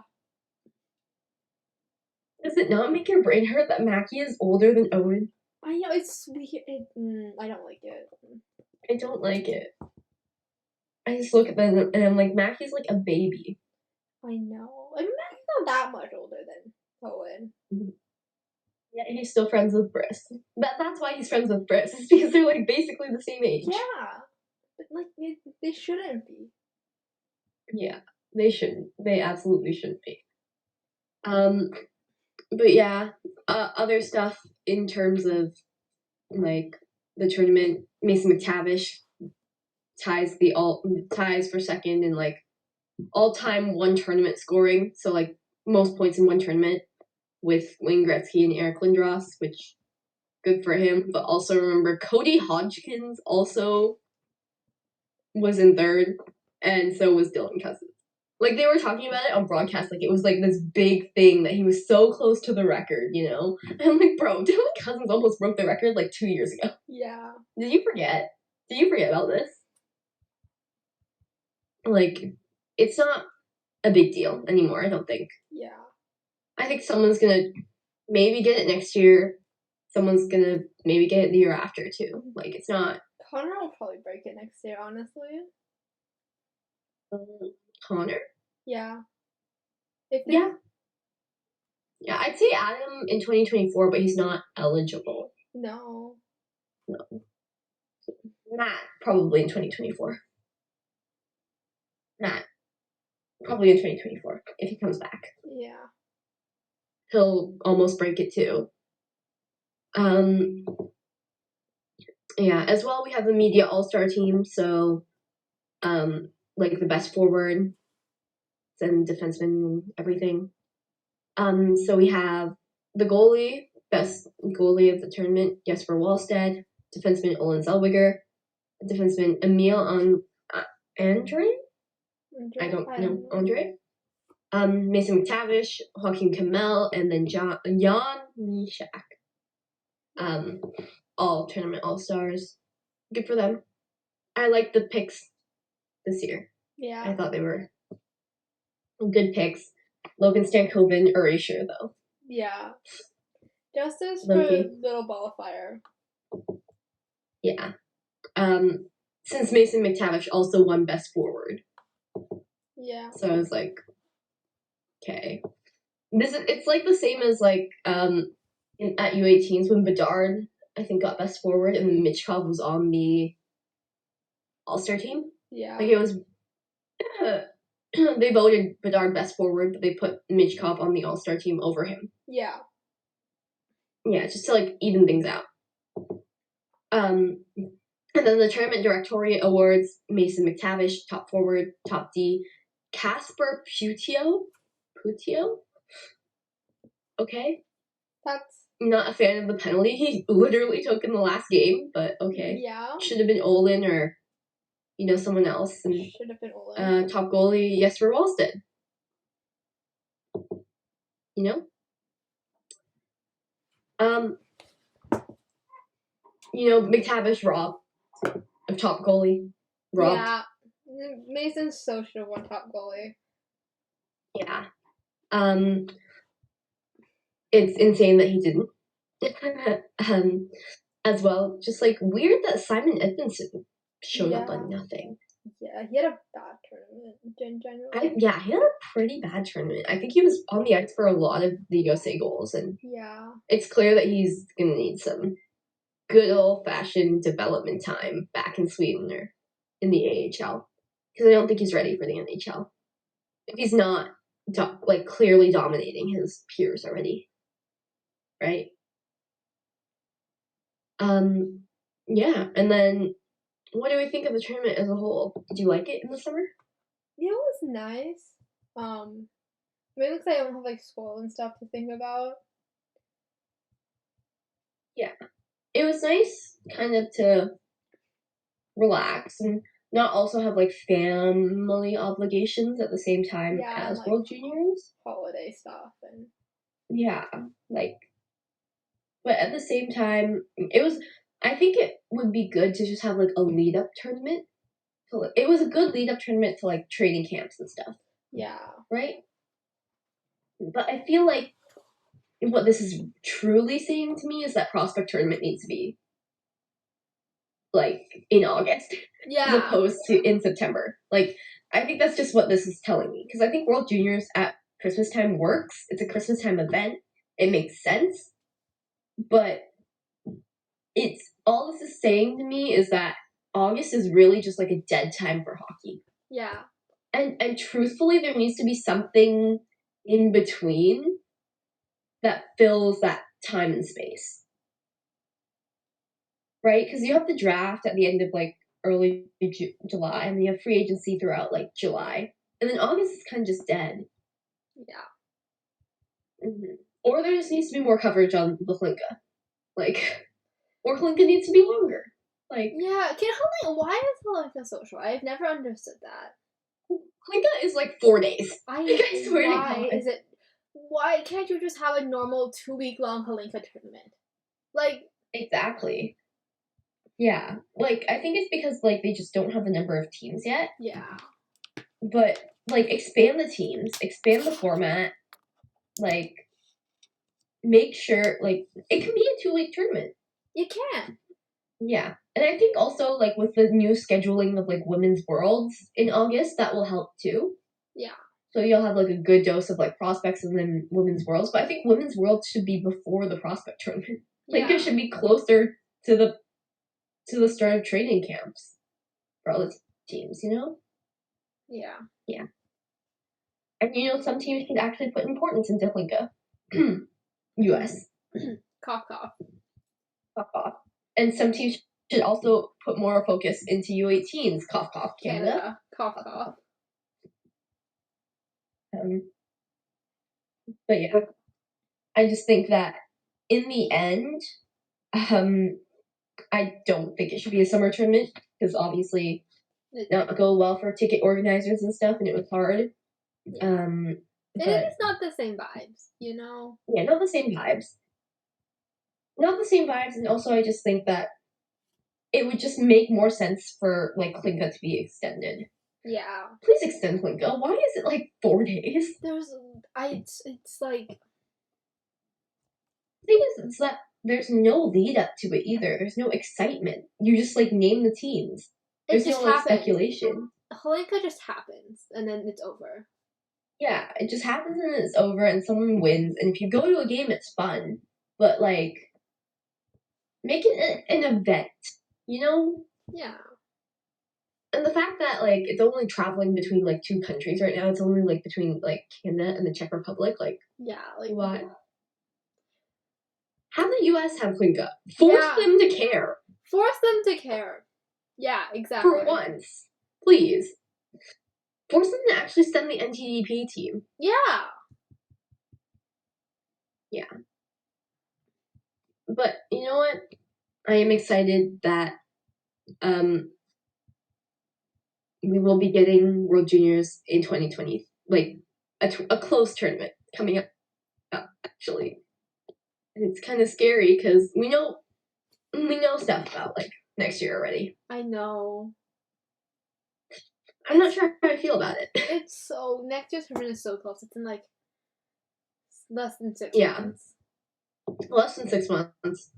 A: Does it not make your brain hurt that Mackie is older than Owen?
B: I know, it's weird. I don't like it.
A: I don't like it. I just look at them and I'm like, Mackie's like a baby.
B: I know. I mean, Mackie's not that much older than Owen.
A: Yeah, he's still friends with Briss. That's why he's friends with Briss. It's because they're basically the same age.
B: Yeah. But they shouldn't be.
A: Yeah, they shouldn't. They absolutely shouldn't be. But yeah, other stuff in terms of the tournament. Mason McTavish ties for second in all-time one tournament scoring. So most points in one tournament with Wayne Gretzky and Eric Lindros, which good for him. But also remember Cody Hodgkins also was in 3rd, and so was Dylan Cousins. They were talking about it on broadcast, it was this big thing that he was so close to the record, And I'm like, bro, Dylan Cousins almost broke the record 2 years ago.
B: Yeah.
A: Did you forget? Did you forget about this? It's not a big deal anymore, I don't think.
B: Yeah.
A: I think someone's gonna maybe get it next year. Someone's gonna maybe get it the year after, too. It's not...
B: Connor will probably break it next year, honestly.
A: Connor?
B: Yeah.
A: Yeah, I'd say Adam in 2024, but he's not eligible.
B: No.
A: Matt, probably in 2024. Matt, probably in 2024, if he comes back.
B: Yeah.
A: He'll almost break it, too. Yeah, as well, we have the media all-star team, so, the best forward and defenseman and everything. So we have the goalie, best goalie of the tournament, Jesper Wallstedt, defenseman Olin Zellweger, defenseman Emil Andre? I don't know. Andre? Mason McTavish, Joaquin Kamel, and then Jan Mishak. All tournament all-stars. Good for them. I like the picks this year.
B: Yeah.
A: I thought they were good picks. Logan Stankoven, erasure, though.
B: Yeah. Justice for Little Ball of Fire.
A: Yeah. since Mason McTavish also won Best Forward.
B: Yeah.
A: So I was like, okay. It's like the same as like at U18s when Bedard, I think, got Best Forward and then Michkov was on the All-Star team.
B: Yeah.
A: Like it was they voted Bedard Best Forward, but they put Michkov on the All-Star team over him.
B: Yeah.
A: Yeah, just to like even things out. And then the Tournament Directoriate awards Mason McTavish, top forward, top D, Casper Putio? Okay.
B: That's
A: not a fan of the penalty he literally took in the last game, but okay.
B: Yeah.
A: Should have been Olin or someone else. And
B: should have been Olin.
A: Top goalie Jesper Wallstedt. McTavish Rob of top goalie. Rob.
B: Yeah. Mason so should have won top goalie.
A: Yeah. It's insane that he didn't. As well, just like weird that Simon Edmondson showed up on nothing.
B: Yeah, he had a bad tournament in general.
A: He had a pretty bad tournament. I think he was on the ice for a lot of the USA goals, and it's clear that he's gonna need some good old-fashioned development time back in Sweden or in the AHL, because I don't think he's ready for the NHL. If he's not clearly dominating his peers already, right? Yeah, and then what do we think of the tournament as a whole? Did you like it in the summer?
B: Yeah, it was nice. Maybe because I don't have like school and stuff to think about.
A: Yeah, it was nice kind of to relax and not also have like family obligations at the same time as
B: like,
A: World Juniors.
B: Holiday stuff and
A: but at the same time, I think it would be good to just have like a lead up tournament. It was a good lead up tournament to like training camps and stuff.
B: Yeah.
A: Right? But I feel like what this is truly saying to me is that prospect tournament needs to be like in August as opposed to in September. Like I think that's just what this is telling me, because I think World Juniors at Christmas time works. It's a Christmas time event. It makes sense. But it's all this is saying to me is that August is really just like a dead time for hockey.
B: Yeah.
A: And truthfully, there needs to be something in between that fills that time and space. Right? Because you have the draft at the end of like early July, and then you have free agency throughout like July. And then August is kind of just dead.
B: Yeah.
A: Mm-hmm. Or there just needs to be more coverage on the Hlinka. Or Hlinka needs to be longer.
B: Why is Hlinka so short? I've never understood that.
A: Hlinka is like 4 days.
B: I swear to God. Is it? Why can't you just have a normal 2-week long Hlinka tournament?
A: Exactly. Yeah. I think it's because they just don't have the number of teams yet.
B: Yeah.
A: But expand the teams, expand the format, make sure it can be a 2-week tournament.
B: It can.
A: Yeah. And I think also with the new scheduling of Women's Worlds in August, that will help too.
B: Yeah.
A: So you'll have a good dose of prospects and then Women's Worlds. But I think Women's Worlds should be before the prospect tournament. It should be closer to the start of training camps for all the teams,
B: Yeah.
A: Yeah. And some teams can actually put importance into Hlinka. US.
B: Cough, cough.
A: Cough, cough. And some teams should also put more focus into U18s. Cough, cough. Canada.
B: Cough, cough.
A: But yeah, I just think that in the end, I don't think it should be a summer tournament because obviously it not go well for ticket organizers and stuff, and it was hard.
B: Yeah. And it's not the same vibes, Yeah,
A: not the same vibes. Not the same vibes, and also I just think that it would just make more sense for Hlinka to be extended.
B: Yeah.
A: Please extend Hlinka. Why is it 4 days?
B: It's like
A: The thing is that there's no lead up to it either. There's no excitement. You just like name the teams. There's no like speculation.
B: Holinka just happens and then it's over.
A: Yeah, it just happens and it's over and someone wins. And if you go to a game, it's fun. But like, make it an event, you know?
B: Yeah.
A: And the fact that like it's only traveling between like 2 countries right now, it's only like between like Canada and the Czech Republic, like why? Have the US have Holinka. Force them to care.
B: Force them to care. Yeah, exactly.
A: For once. Please. Force them to actually send the NTDP team.
B: Yeah.
A: Yeah. But you know what? I am excited that we will be getting World Juniors in 2020, like a close tournament coming up actually. And it's kind of scary because we know stuff about like next year already.
B: I know.
A: I'm not sure how I feel about it.
B: It's so next year's tournament is so close. It's in like less than 6 months.
A: Less than 6 months.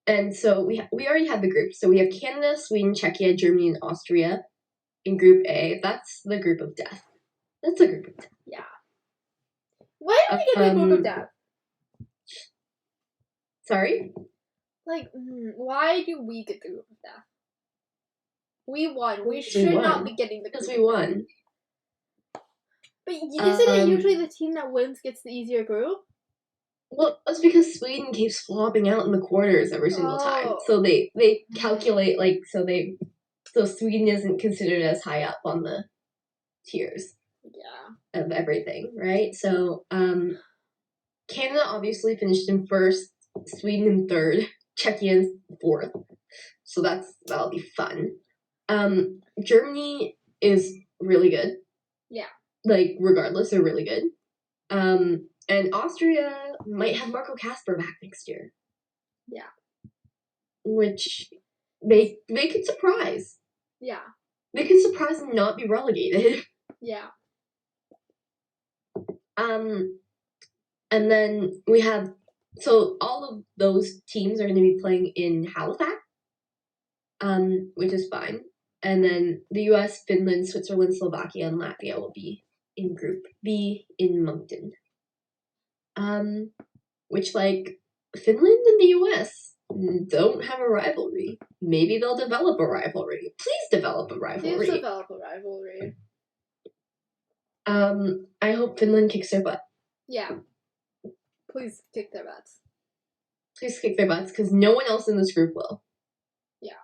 A: And so we already have the group. So we have Canada, Sweden, Czechia, Germany, and Austria in Group A. That's the group of death. That's a group of death.
B: Yeah. Why did we get the group of death?
A: Sorry?
B: Like, why do we get the group of death? We won. We should not be getting the group of death.
A: Because we won.
B: But isn't it usually the team that wins gets the easier group?
A: Well, it's because Sweden keeps flopping out in the quarters every single time. So they calculate like so Sweden isn't considered as high up on the tiers.
B: Yeah.
A: Of everything, right? So Canada obviously finished in first, Sweden in third, Czechia in fourth. So that'll be fun. Germany is really good.
B: Yeah.
A: Like regardless, they're really good. And Austria might have Marco Kasper back next year.
B: Yeah.
A: Which they could surprise.
B: Yeah.
A: They could surprise and not be relegated.
B: Yeah.
A: And then we have so all of those teams are going to be playing in Halifax, which is fine. And then the US, Finland, Switzerland, Slovakia, and Latvia will be in Group B in Moncton. Which like Finland and the US don't have a rivalry. Maybe they'll develop a rivalry. Please develop a rivalry.
B: Please develop a rivalry.
A: I hope Finland kicks their butt.
B: Yeah. Please kick their butts.
A: Please kick their butts, because no one else in this group will.
B: Yeah.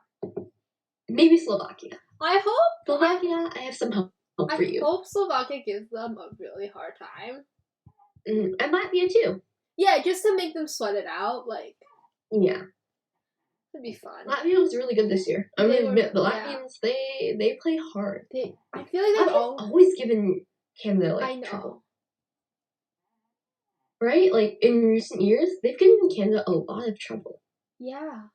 A: Maybe Slovakia.
B: I hope.
A: Slovakia, I have some hope for you.
B: I hope Slovakia gives them a really hard time.
A: And Latvia too.
B: Yeah, just to make them sweat it out, like.
A: Yeah.
B: It'd be fun.
A: Latvia was really good this year. I'm gonna admit, the Latvians, they play hard.
B: I feel like they've
A: always given Canada trouble. Right? Like in recent years, they've given Canada a lot of trouble.
B: Yeah.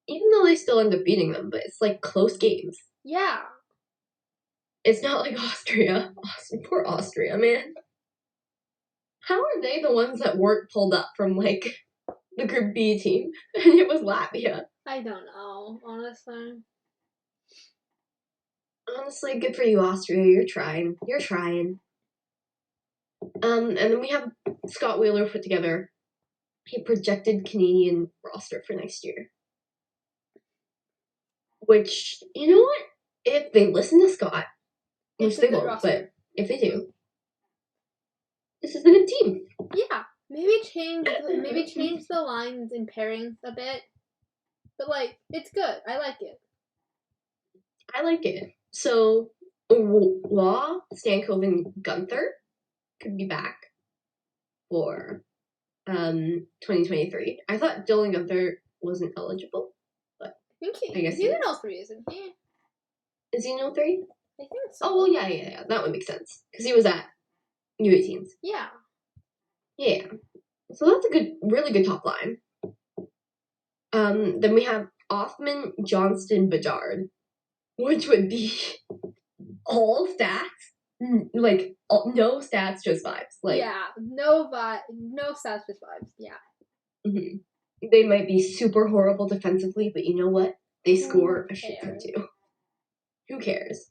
A: Even though they still end up beating them, but it's like close games.
B: Yeah.
A: It's not like Austria. Poor Austria, man. How are they the ones that weren't pulled up from like the Group B team? And it was Latvia.
B: I don't know, honestly.
A: Honestly, good for you, Austria. You're trying. And then we have Scott Wheeler put together a projected Canadian roster for next year. Which, you know what? If they listen to Scott, which they won't, but if they do, this is a good team.
B: Yeah, maybe change the lines and pairings a bit, but like it's good. I like it. So, Law, Stankov, and Gunther could be back for 2023. I thought Dylan Gunther wasn't eligible, but I guess he's in 03, isn't he?
A: Is he in 03?
B: I think so.
A: Oh, well, yeah. That would make sense. Because he was at U18s.
B: Yeah.
A: Yeah. So that's a really good top line. Then we have Othman, Johnston, Bedard, which would be all stats. like no stats, just vibes. Like
B: yeah, no stats, just vibes. Yeah.
A: Mm-hmm. They might be super horrible defensively, but you know what? They score a shit ton too. Who cares?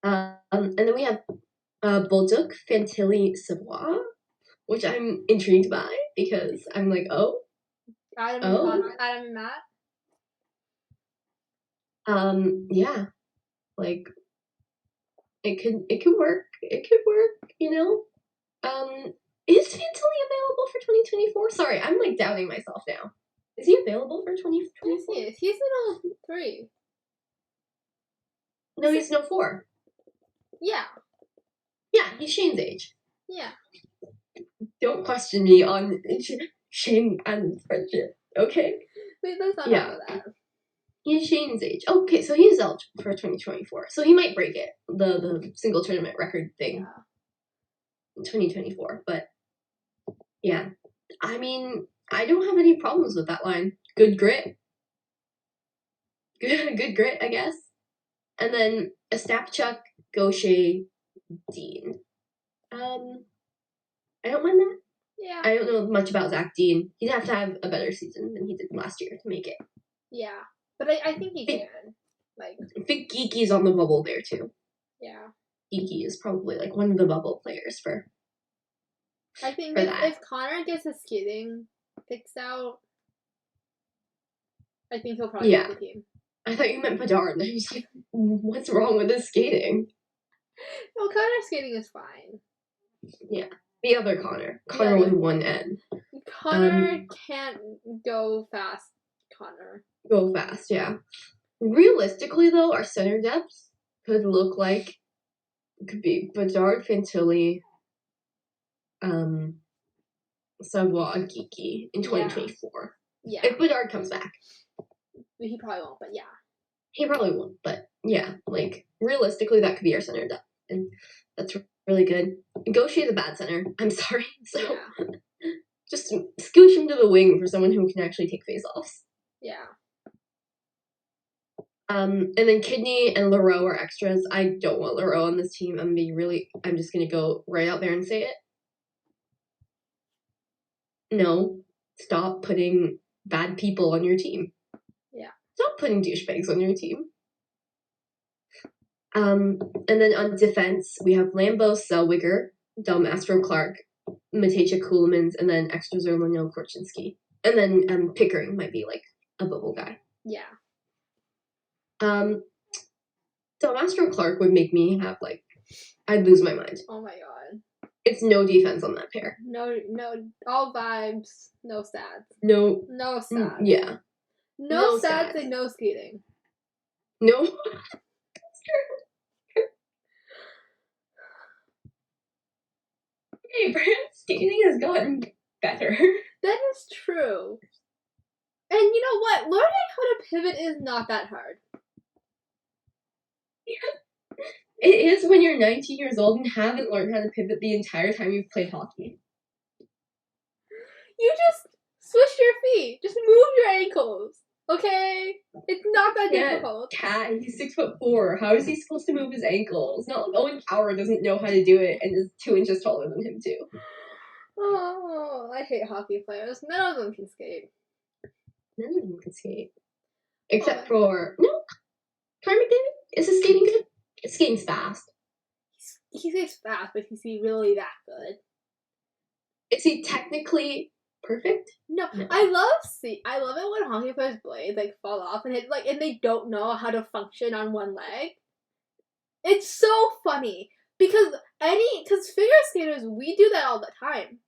A: And then we have Bolduc Fantilli Savoie, which I'm intrigued by because I'm like,
B: Adam and Matt.
A: Yeah, like it could work. It could work, you know. Is Fantilli available for 2024? Sorry, I'm like doubting myself now. Is he available for 2024?
B: Yes, he is. He's in 03.
A: No, he's in 04.
B: Yeah.
A: Yeah, he's Shane's age.
B: Yeah.
A: Don't question me on Shane and friendship, okay?
B: Wait, let's not talk about that.
A: He's Shane's age. Okay, so he's eligible for 2024. So he might break it, the single tournament record thing in 2024. But yeah, I mean, I don't have any problems with that line. Good grit. Good grit, I guess. And then Ostapchuk, Gaucher, Dean. I don't mind that.
B: Yeah.
A: I don't know much about Zach Dean. He'd have to have a better season than he did last year to make it.
B: Yeah. But I think he can. Like,
A: I think Geeky's on the bubble there too.
B: Yeah.
A: Geeky is probably like one of the bubble players for.
B: I think if Connor gets his skating fixed out, I think he'll probably make the team.
A: I thought you meant Bedard. I was like, what's wrong with his skating?
B: No, Connor's skating is fine.
A: Yeah. The other Connor. Connor with one N.
B: Connor can't go fast.
A: Go fast, yeah. Realistically, though, our center depth could look like it could be Bedard, Fantilli, Savoie, Geeky in 2024.
B: Yeah.
A: If Bedard comes back.
B: He probably won't, but yeah.
A: He probably won't, but yeah, like realistically, that could be our center depth, and that's really good. Gaucher's a bad center. I'm sorry, so just scooch him to the wing for someone who can actually take face-offs.
B: Yeah.
A: And then Kidney and Leroux are extras. I don't want Leroux on this team. I'm just gonna go right out there and say it. No, stop putting bad people on your team.
B: Yeah.
A: Stop putting douchebags on your team. And then on defense, we have Lambeau, Zellweger, Del Mastro, Clark, Matejka, Kuhlmans, and then extras are Leno, Korchinski. And then Pickering might be like a bubble guy.
B: Yeah.
A: Del Mastro, Clark would make me have I'd lose my mind.
B: Oh my god.
A: It's no defense on that pair.
B: No, all vibes, no stats.
A: No
B: stats.
A: Yeah.
B: No stats and no skating.
A: No. That's true. Hey, Brand's skating has gotten better.
B: That is true. And you know what? Learning how to pivot is not that hard.
A: Yeah. It is when you're 19 years old and haven't learned how to pivot the entire time you've played hockey.
B: You just switch your feet. Just move your ankles. Okay? It's not that difficult.
A: Cat, he's 6'4". How is he supposed to move his ankles? Not like Owen Power doesn't know how to do it and is 2 inches taller than him too.
B: Oh, I hate hockey players. None of them can skate.
A: None of them can skate. Except for Connor McDavid? Is his skating good? His skating's fast.
B: He skates fast, but is he really that good?
A: Is he technically perfect?
B: No. I love it when hockey players' blades fall off and and they don't know how to function on one leg. It's so funny because figure skaters, we do that all the time.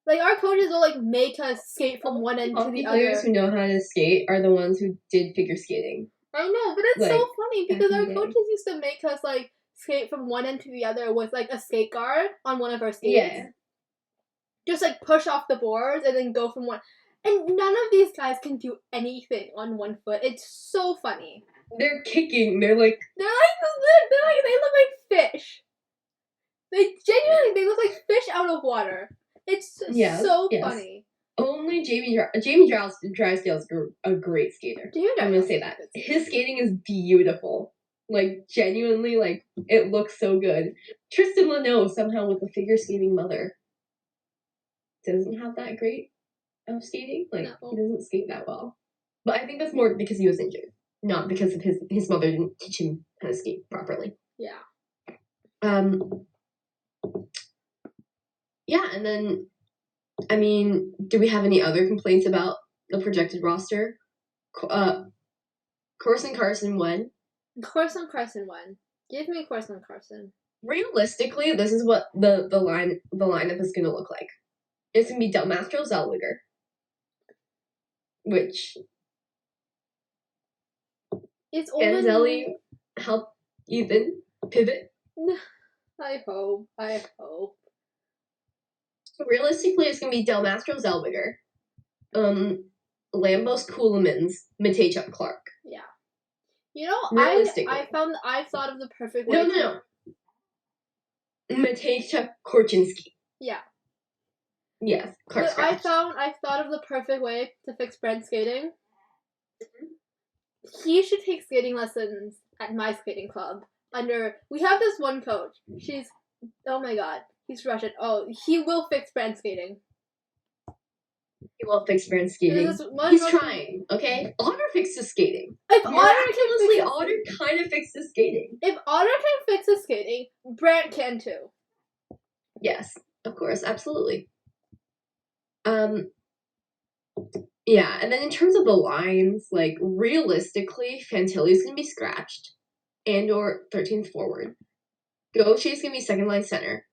B: Our coaches will make us skate from one end to the other.
A: Players who know how to skate are the ones who did figure skating.
B: I know, but it's so funny because our coaches used to make us skate from one end to the other with a skate guard on one of our skates.
A: Yeah.
B: Just push off the boards and then go from one. And none of these guys can do anything on one foot. It's so funny.
A: They're kicking. They're they
B: look like fish. They look like fish out of water. It's so funny.
A: Only Jamie Drysdale's a great skater. I'm gonna say that. His skating is beautiful. Like, genuinely, like, it looks so good. Tristan Leno, somehow with a figure skating mother, doesn't have that great of skating. Like, he doesn't skate that well. But I think that's more because he was injured, not because of his mother didn't teach him how to skate properly.
B: Yeah.
A: Yeah, and then, I mean, do we have any other complaints about the projected roster? Carson when?
B: Carson when? Give me Carson.
A: Realistically, this is what the lineup is going to look like. It's going to be Del Mastro Zellweger, which
B: it's
A: Ganzelli help Ethan pivot.
B: I hope.
A: So realistically, it's going to be Del Mastro Zellweger, Lambos Coolemans, Matejchuk Clark.
B: Yeah. You know, I thought of the perfect way.
A: No. Matejchuk Korchinski.
B: Yeah.
A: Yes,
B: Clark. I thought of the perfect way to fix Brent skating. Mm-hmm. He should take skating lessons at my skating club. We have this one coach. Oh my god, he's Russian. Oh, he will fix Brent skating.
A: He will fix Brent skating. He's trying, okay? Otter fixes skating. If Otter kind of fixes skating.
B: If Otter can fix his skating, Brent can too.
A: Yes, of course, absolutely. Yeah, and then in terms of the lines, like, realistically, Fantilli's gonna be scratched. And/or 13th forward. Gaucher's gonna be second line center.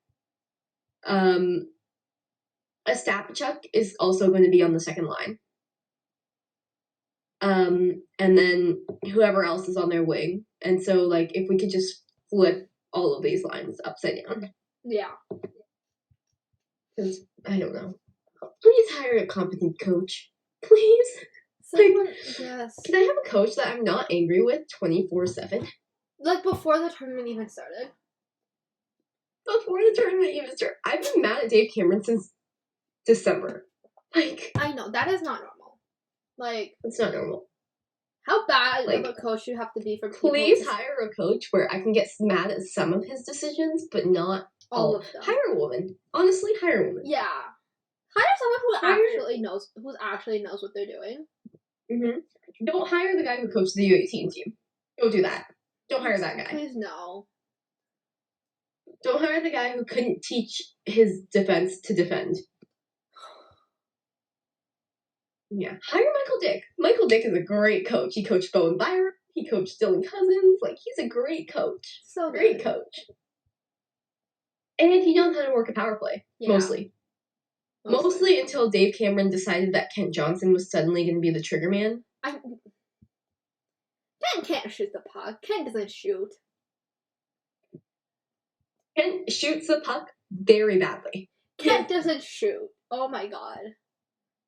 A: Ostapchuk is also going to be on the second line. And then whoever else is on their wing. And so, like, if we could just flip all of these lines upside down.
B: Yeah.
A: Because, I don't know. Please hire a competent coach. Please.
B: Yes.
A: Can I have a coach that I'm not angry with 24/7?
B: Like, before the tournament even started.
A: Before the tournament even started. I've been mad at Dave Cameron since December. Like,
B: I know, that is not normal. Like,
A: it's not normal.
B: How bad of a coach you have to be for people?
A: Please hire a coach where I can get mad at some of his decisions, but not all of them. Hire a woman. Honestly, hire a woman.
B: Yeah. Hire someone who actually knows what they're doing.
A: Mm-hmm. Don't hire the guy who coached the U18 team. Don't do that. Don't hire that guy.
B: Please no.
A: Don't hire the guy who couldn't teach his defense to defend. Yeah. Hire Michael Dick. Michael Dick is a great coach. He coached Bowen Byron. He coached Dylan Cousins. Like, he's a great coach.
B: So
A: great
B: good.
A: Coach. And he knows how to work a power play. Yeah. Mostly until Dave Cameron decided that Kent Johnson was suddenly going to be the trigger man.
B: Kent can't shoot the puck. Kent doesn't shoot.
A: Kent shoots the puck very badly.
B: Kent doesn't shoot. Oh my god.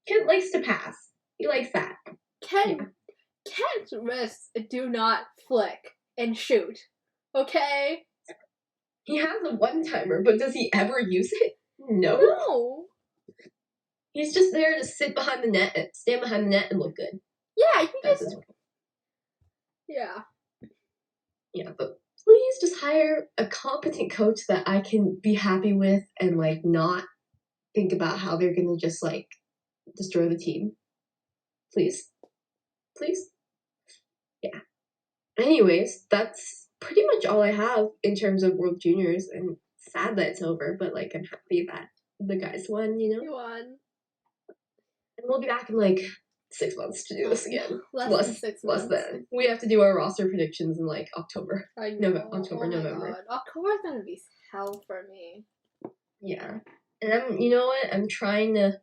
A: Kent likes to pass. He likes that.
B: Kent's wrists do not flick and shoot. Okay?
A: He has a one-timer, but does he ever use it? No. He's just there to stand behind the net and look good.
B: Yeah, Yeah.
A: Yeah, but please just hire a competent coach that I can be happy with and, like, not think about how they're gonna just, like, destroy the team. Please. Yeah. Anyways, that's pretty much all I have in terms of World Juniors, and sad that it's over, but, like, I'm happy that the guys won, you know?
B: You won.
A: And we'll be back in, like, 6 months to do this again.
B: Less than 6 months.
A: We have to do our roster predictions in, like, October.
B: November.
A: God.
B: October's gonna be hell for me.
A: Yeah. And you know what? I'm trying to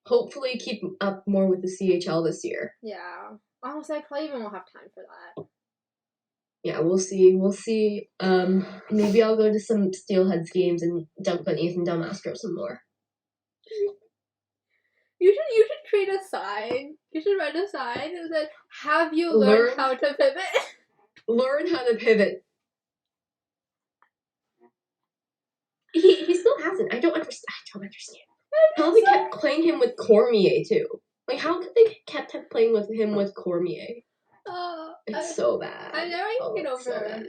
A: hopefully keep up more with the CHL this year.
B: Yeah. Honestly, I probably even won't have time for that.
A: Yeah, we'll see. Maybe I'll go to some Steelheads games and dunk on Ethan Del Mastro some more.
B: You should create a sign. You should write a sign that says, "Have you learned how to pivot?"
A: Learn how to pivot. He still hasn't. I don't understand. How they kept playing him with Cormier too. Like, how could they kept playing with him with Cormier? It's so bad.
B: I never even get over
A: so bad.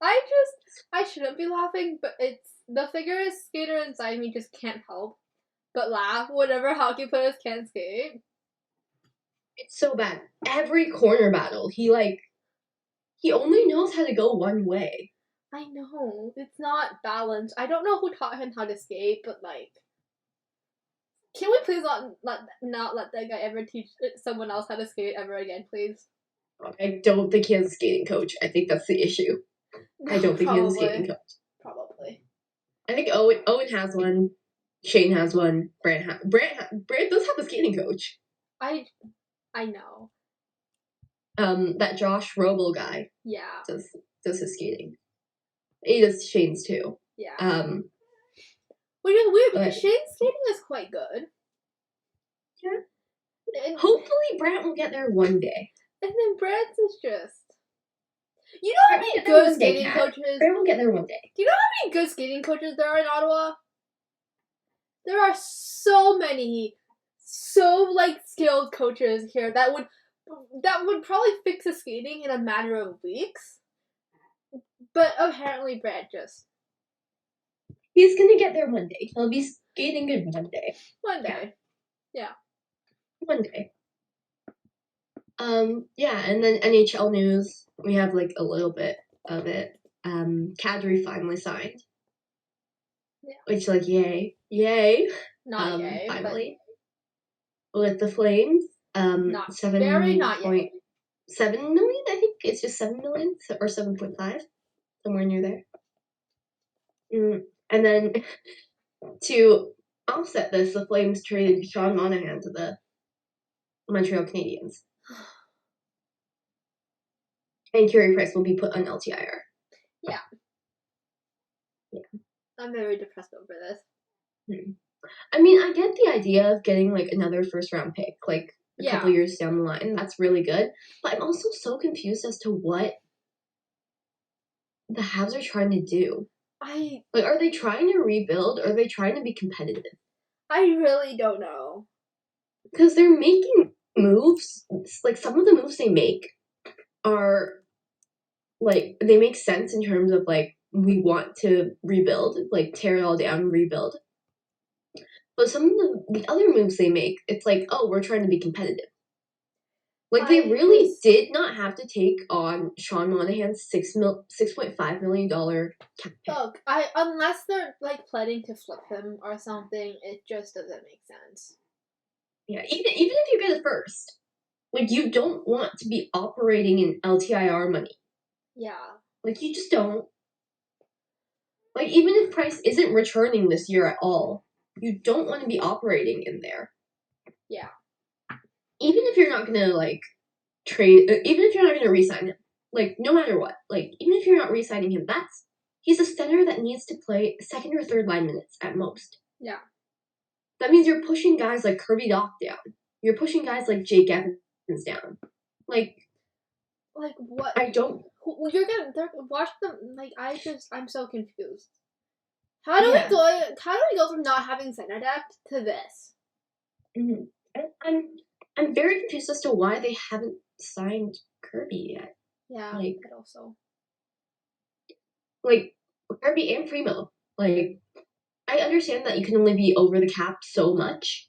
B: I shouldn't be laughing, but it's the figure skater inside me just can't help but laugh whenever hockey players can't skate.
A: It's so bad. Every corner battle, he only knows how to go one way.
B: I know. It's not balanced. I don't know who taught him how to skate, but like, can we please not let that guy ever teach someone else how to skate ever again, please?
A: I don't think he has a skating coach. I think that's the issue. I don't think he has a skating coach.
B: Probably.
A: I think Owen has one. Shane has one. Brant does have a skating coach.
B: I know.
A: That Josh Roble guy.
B: Yeah.
A: Does his skating. He does Shane's too.
B: Yeah. Which is weird because Shane's skating is quite good.
A: Yeah. And hopefully Brant will get there one day.
B: And then Brant's is just... You know how many good skating coaches...
A: Brant will get there one day.
B: Do you know how many good skating coaches there are in Ottawa? There are so many, skilled coaches here that would probably fix the skating in a matter of weeks. But apparently Brant just...
A: He's gonna get there one day. He'll be skating good one day.
B: One day. Yeah.
A: One day. Yeah, and then NHL news. We have a little bit of it. Kadri finally signed. Yeah. Which yay.
B: Not yay.
A: Finally. With the Flames.
B: Not 7.7
A: million, I think it's just 7 million or 7.5. Somewhere near there. And then to offset this, the Flames traded Sean Monahan to the Montreal Canadiens. And Carey Price will be put on LTIR.
B: Yeah. I'm very depressed over this.
A: I mean, I get the idea of getting another first round pick, a couple years down the line. That's really good. But I'm also so confused as to what the Habs are trying to do. Are they trying to rebuild or are they trying to be competitive?
B: I really don't know.
A: Because they're making moves. Some of the moves they make are they make sense in terms of we want to rebuild, tear it all down and rebuild. But some of the other moves they make, it's oh, we're trying to be competitive. They really did not have to take on Sean Monahan's $6.5 million cap hit.
B: Look, unless they're planning to flip him or something, it just doesn't make sense.
A: Yeah, even if you get it first, you don't want to be operating in LTIR money.
B: Yeah.
A: You just don't. Even if Price isn't returning this year at all, you don't want to be operating in there.
B: Yeah.
A: Even if you're not gonna trade, even if you're not gonna re-sign him, no matter what, even if you're not re-signing him, he's a center that needs to play second or third line minutes at most.
B: Yeah.
A: That means you're pushing guys like Kirby Dach down. You're pushing guys like Jake Evans down.
B: What?
A: I don't.
B: You're gonna watch them. I'm so confused. How do we go from not having center depth to this?
A: Mm-hmm. I'm very confused as to why they haven't signed Kirby yet.
B: Yeah, but also
A: Kirby and Primo. I understand that you can only be over the cap so much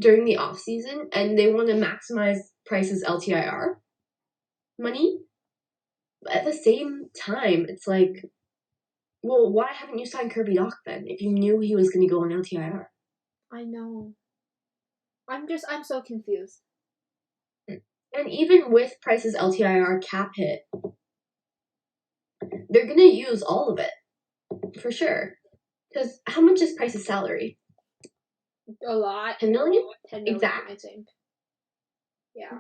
A: during the off season, and they want to maximize Price's LTIR money. But at the same time, it's well, why haven't you signed Kirby Dach then if you knew he was going to go on LTIR?
B: I know. I'm so confused.
A: And even with Price's LTIR cap hit, they're going to use all of it. For sure. Because how much is Price's salary?
B: A lot.
A: 10 million?
B: 10 million,
A: exact.
B: I think. Yeah.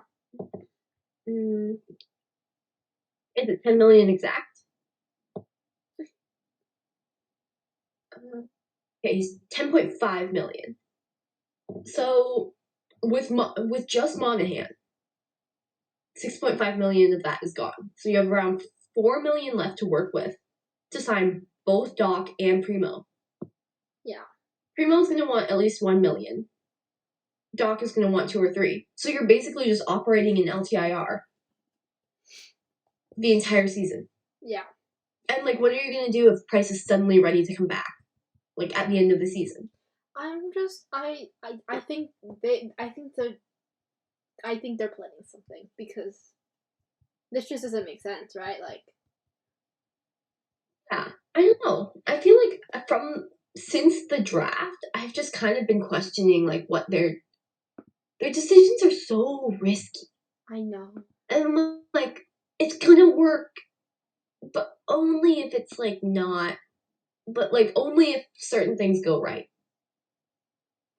A: Is it 10 million exact? Okay, he's 10.5 million. So with just Monahan, 6.5 million of that is gone. So you have around 4 million left to work with to sign both Dach and Primo.
B: Yeah.
A: Primo's going to want at least 1 million. Doc is going to want 2 or 3. So you're basically just operating in LTIR the entire season.
B: Yeah.
A: And, like, what are you going to do if Price is suddenly ready to come back? Like, at the end of the season?
B: I think they're planning something, because this just doesn't make sense, right? Like,
A: yeah, I don't know. I feel like since the draft, I've just kind of been questioning, like, what their decisions are so risky.
B: I know.
A: And I'm like, it's gonna work, but only if it's, like, not, but, like, only if certain things go right.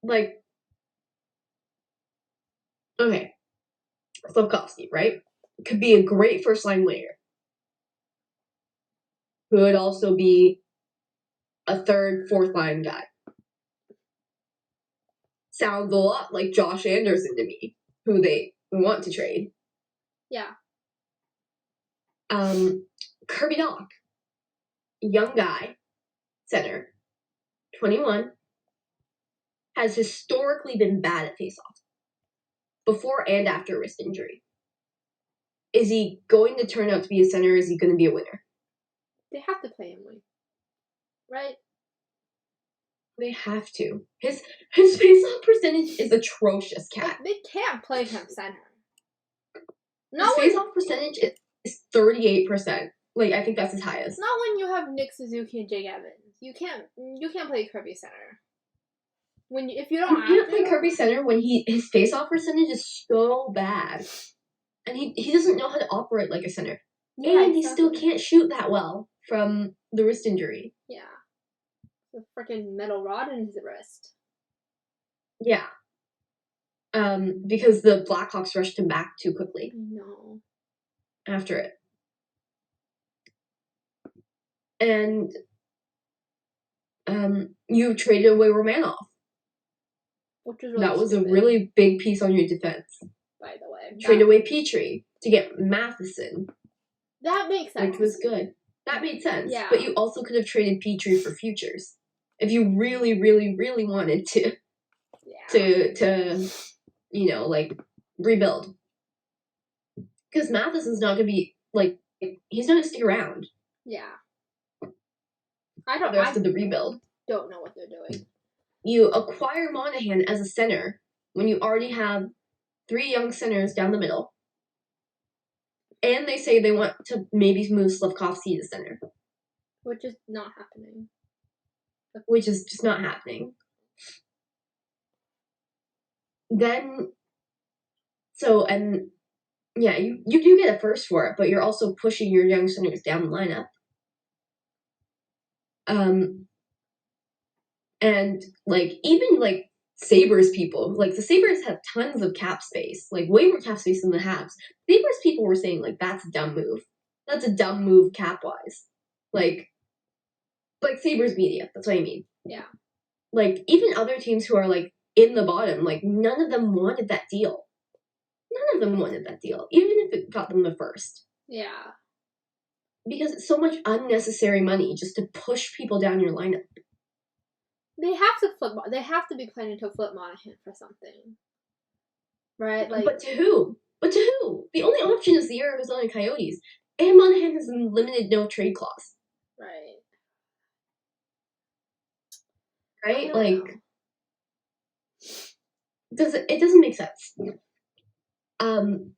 A: Like, okay, Slavkovsky, right? Could be a great first-line winger. Could also be a third, fourth-line guy. Sounds a lot like Josh Anderson to me, who they want to trade.
B: Yeah.
A: Kirby Dach, young guy, center, 21, has historically been bad at faceoffs, before and after wrist injury. Is he going to turn out to be a center, or is he going to be a winner?
B: They have to play him wing, right?
A: They have to. His faceoff percentage is atrocious, Kat.
B: Like, they can't play him center.
A: His faceoff percentage is 38%. Like, I think that's his highest.
B: Not when you have Nick Suzuki and Jake Evans. You can't play Kirby center. If you don't
A: can't play Kirby center when his faceoff percentage is so bad, and he doesn't know how to operate like a center, yeah, and exactly. He still can't shoot that well from the wrist injury.
B: Yeah, the freaking metal rod in his wrist.
A: Yeah, because the Blackhawks rushed him back too quickly.
B: No.
A: After it, and you traded away Romanov.
B: Which was really
A: that was
B: stupid.
A: A really big piece on your defense.
B: By the way.
A: Trade away Petrie to get Matheson.
B: That makes sense.
A: Which was good. That made sense.
B: Yeah.
A: But you also could have traded Petrie for futures. If you really, really, really wanted to. Yeah. To like, rebuild. Because Matheson's not going to be, like, he's not going to stick around.
B: Yeah.
A: The rest of the rebuild.
B: Don't know what they're doing.
A: You acquire Monahan as a center when you already have 3 young centers down the middle. And they say they want to maybe move Slavkovsky to center.
B: Which is not happening.
A: Which is just not happening. Then, yeah, you do get a first for it, but you're also pushing your young centers down the lineup. And, like, even, like, Sabres people, like, the Sabres have tons of cap space, like, way more cap space than the Habs. Sabres people were saying, like, that's a dumb move. That's a dumb move cap-wise. Like Sabres media, that's what I mean.
B: Yeah.
A: Like, even other teams who are, like, in the bottom, like, none of them wanted that deal. None of them wanted that deal, even if it got them the first.
B: Yeah.
A: Because it's so much unnecessary money just to push people down your lineup.
B: They have to flip. They have to be planning to flip Monahan for something, right? Like,
A: but to who? The only option is the Arizona Coyotes, and Monahan has a limited no trade clause.
B: Right.
A: Right? Like, it doesn't make sense. And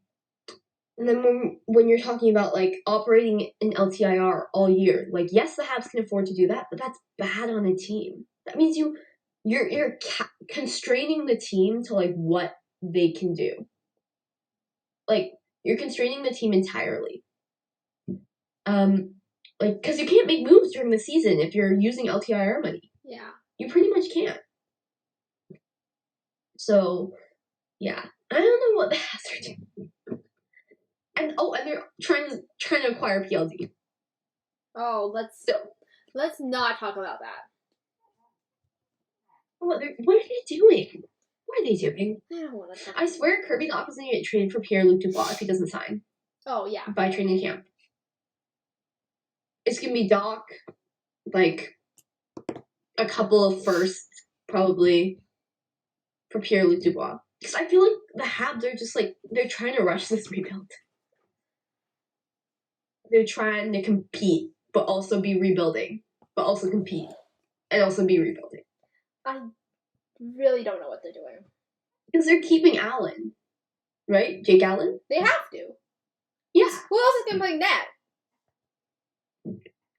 A: then when you're talking about, like, operating in LTIR all year, like, yes, the Habs can afford to do that, but that's bad on a team. That means you're constraining the team to, like, what they can do. Like, you're constraining the team entirely. Like, because you can't make moves during the season if you're using LTIR money.
B: Yeah.
A: You pretty much can't. So, yeah. I don't know what the Habs are doing. And they're trying to acquire PLD.
B: Oh, let's not talk about that.
A: What are they doing? What are they doing?
B: I don't want to talk.
A: I swear Kirby Dach is going to get traded for Pierre-Luc Dubois if he doesn't sign.
B: Oh, yeah.
A: By training camp. It's going to be Dach, like, a couple of firsts, probably, for Pierre-Luc Dubois. Because I feel like the Habs are just like they're trying to rush this rebuild. They're trying to compete, but also be rebuilding, but also compete, and also be rebuilding.
B: I really don't know what they're doing.
A: Because they're keeping Allen, right? Jake Allen?
B: They have to.
A: Yeah.
B: Who else is going to play net?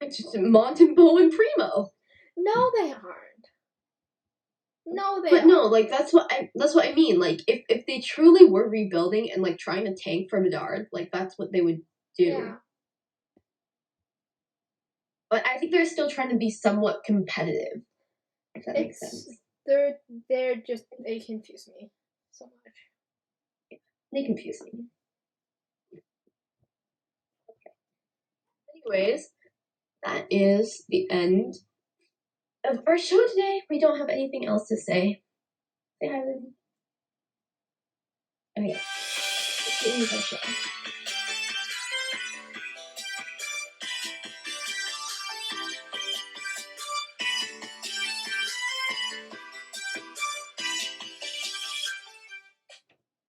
A: It's just Montembeau and Primo.
B: No, they aren't. No, they
A: But
B: aren't.
A: no, like that's what I mean. Like if they truly were rebuilding and like trying to tank for Bedard, like that's what they would do.
B: Yeah.
A: But I think they're still trying to be somewhat competitive. If that makes sense.
B: They confuse me so much.
A: They confuse me. Okay. Anyways, that is the end of our show today. We don't have anything else to say. Say hi, Lynn. Okay. This is our show.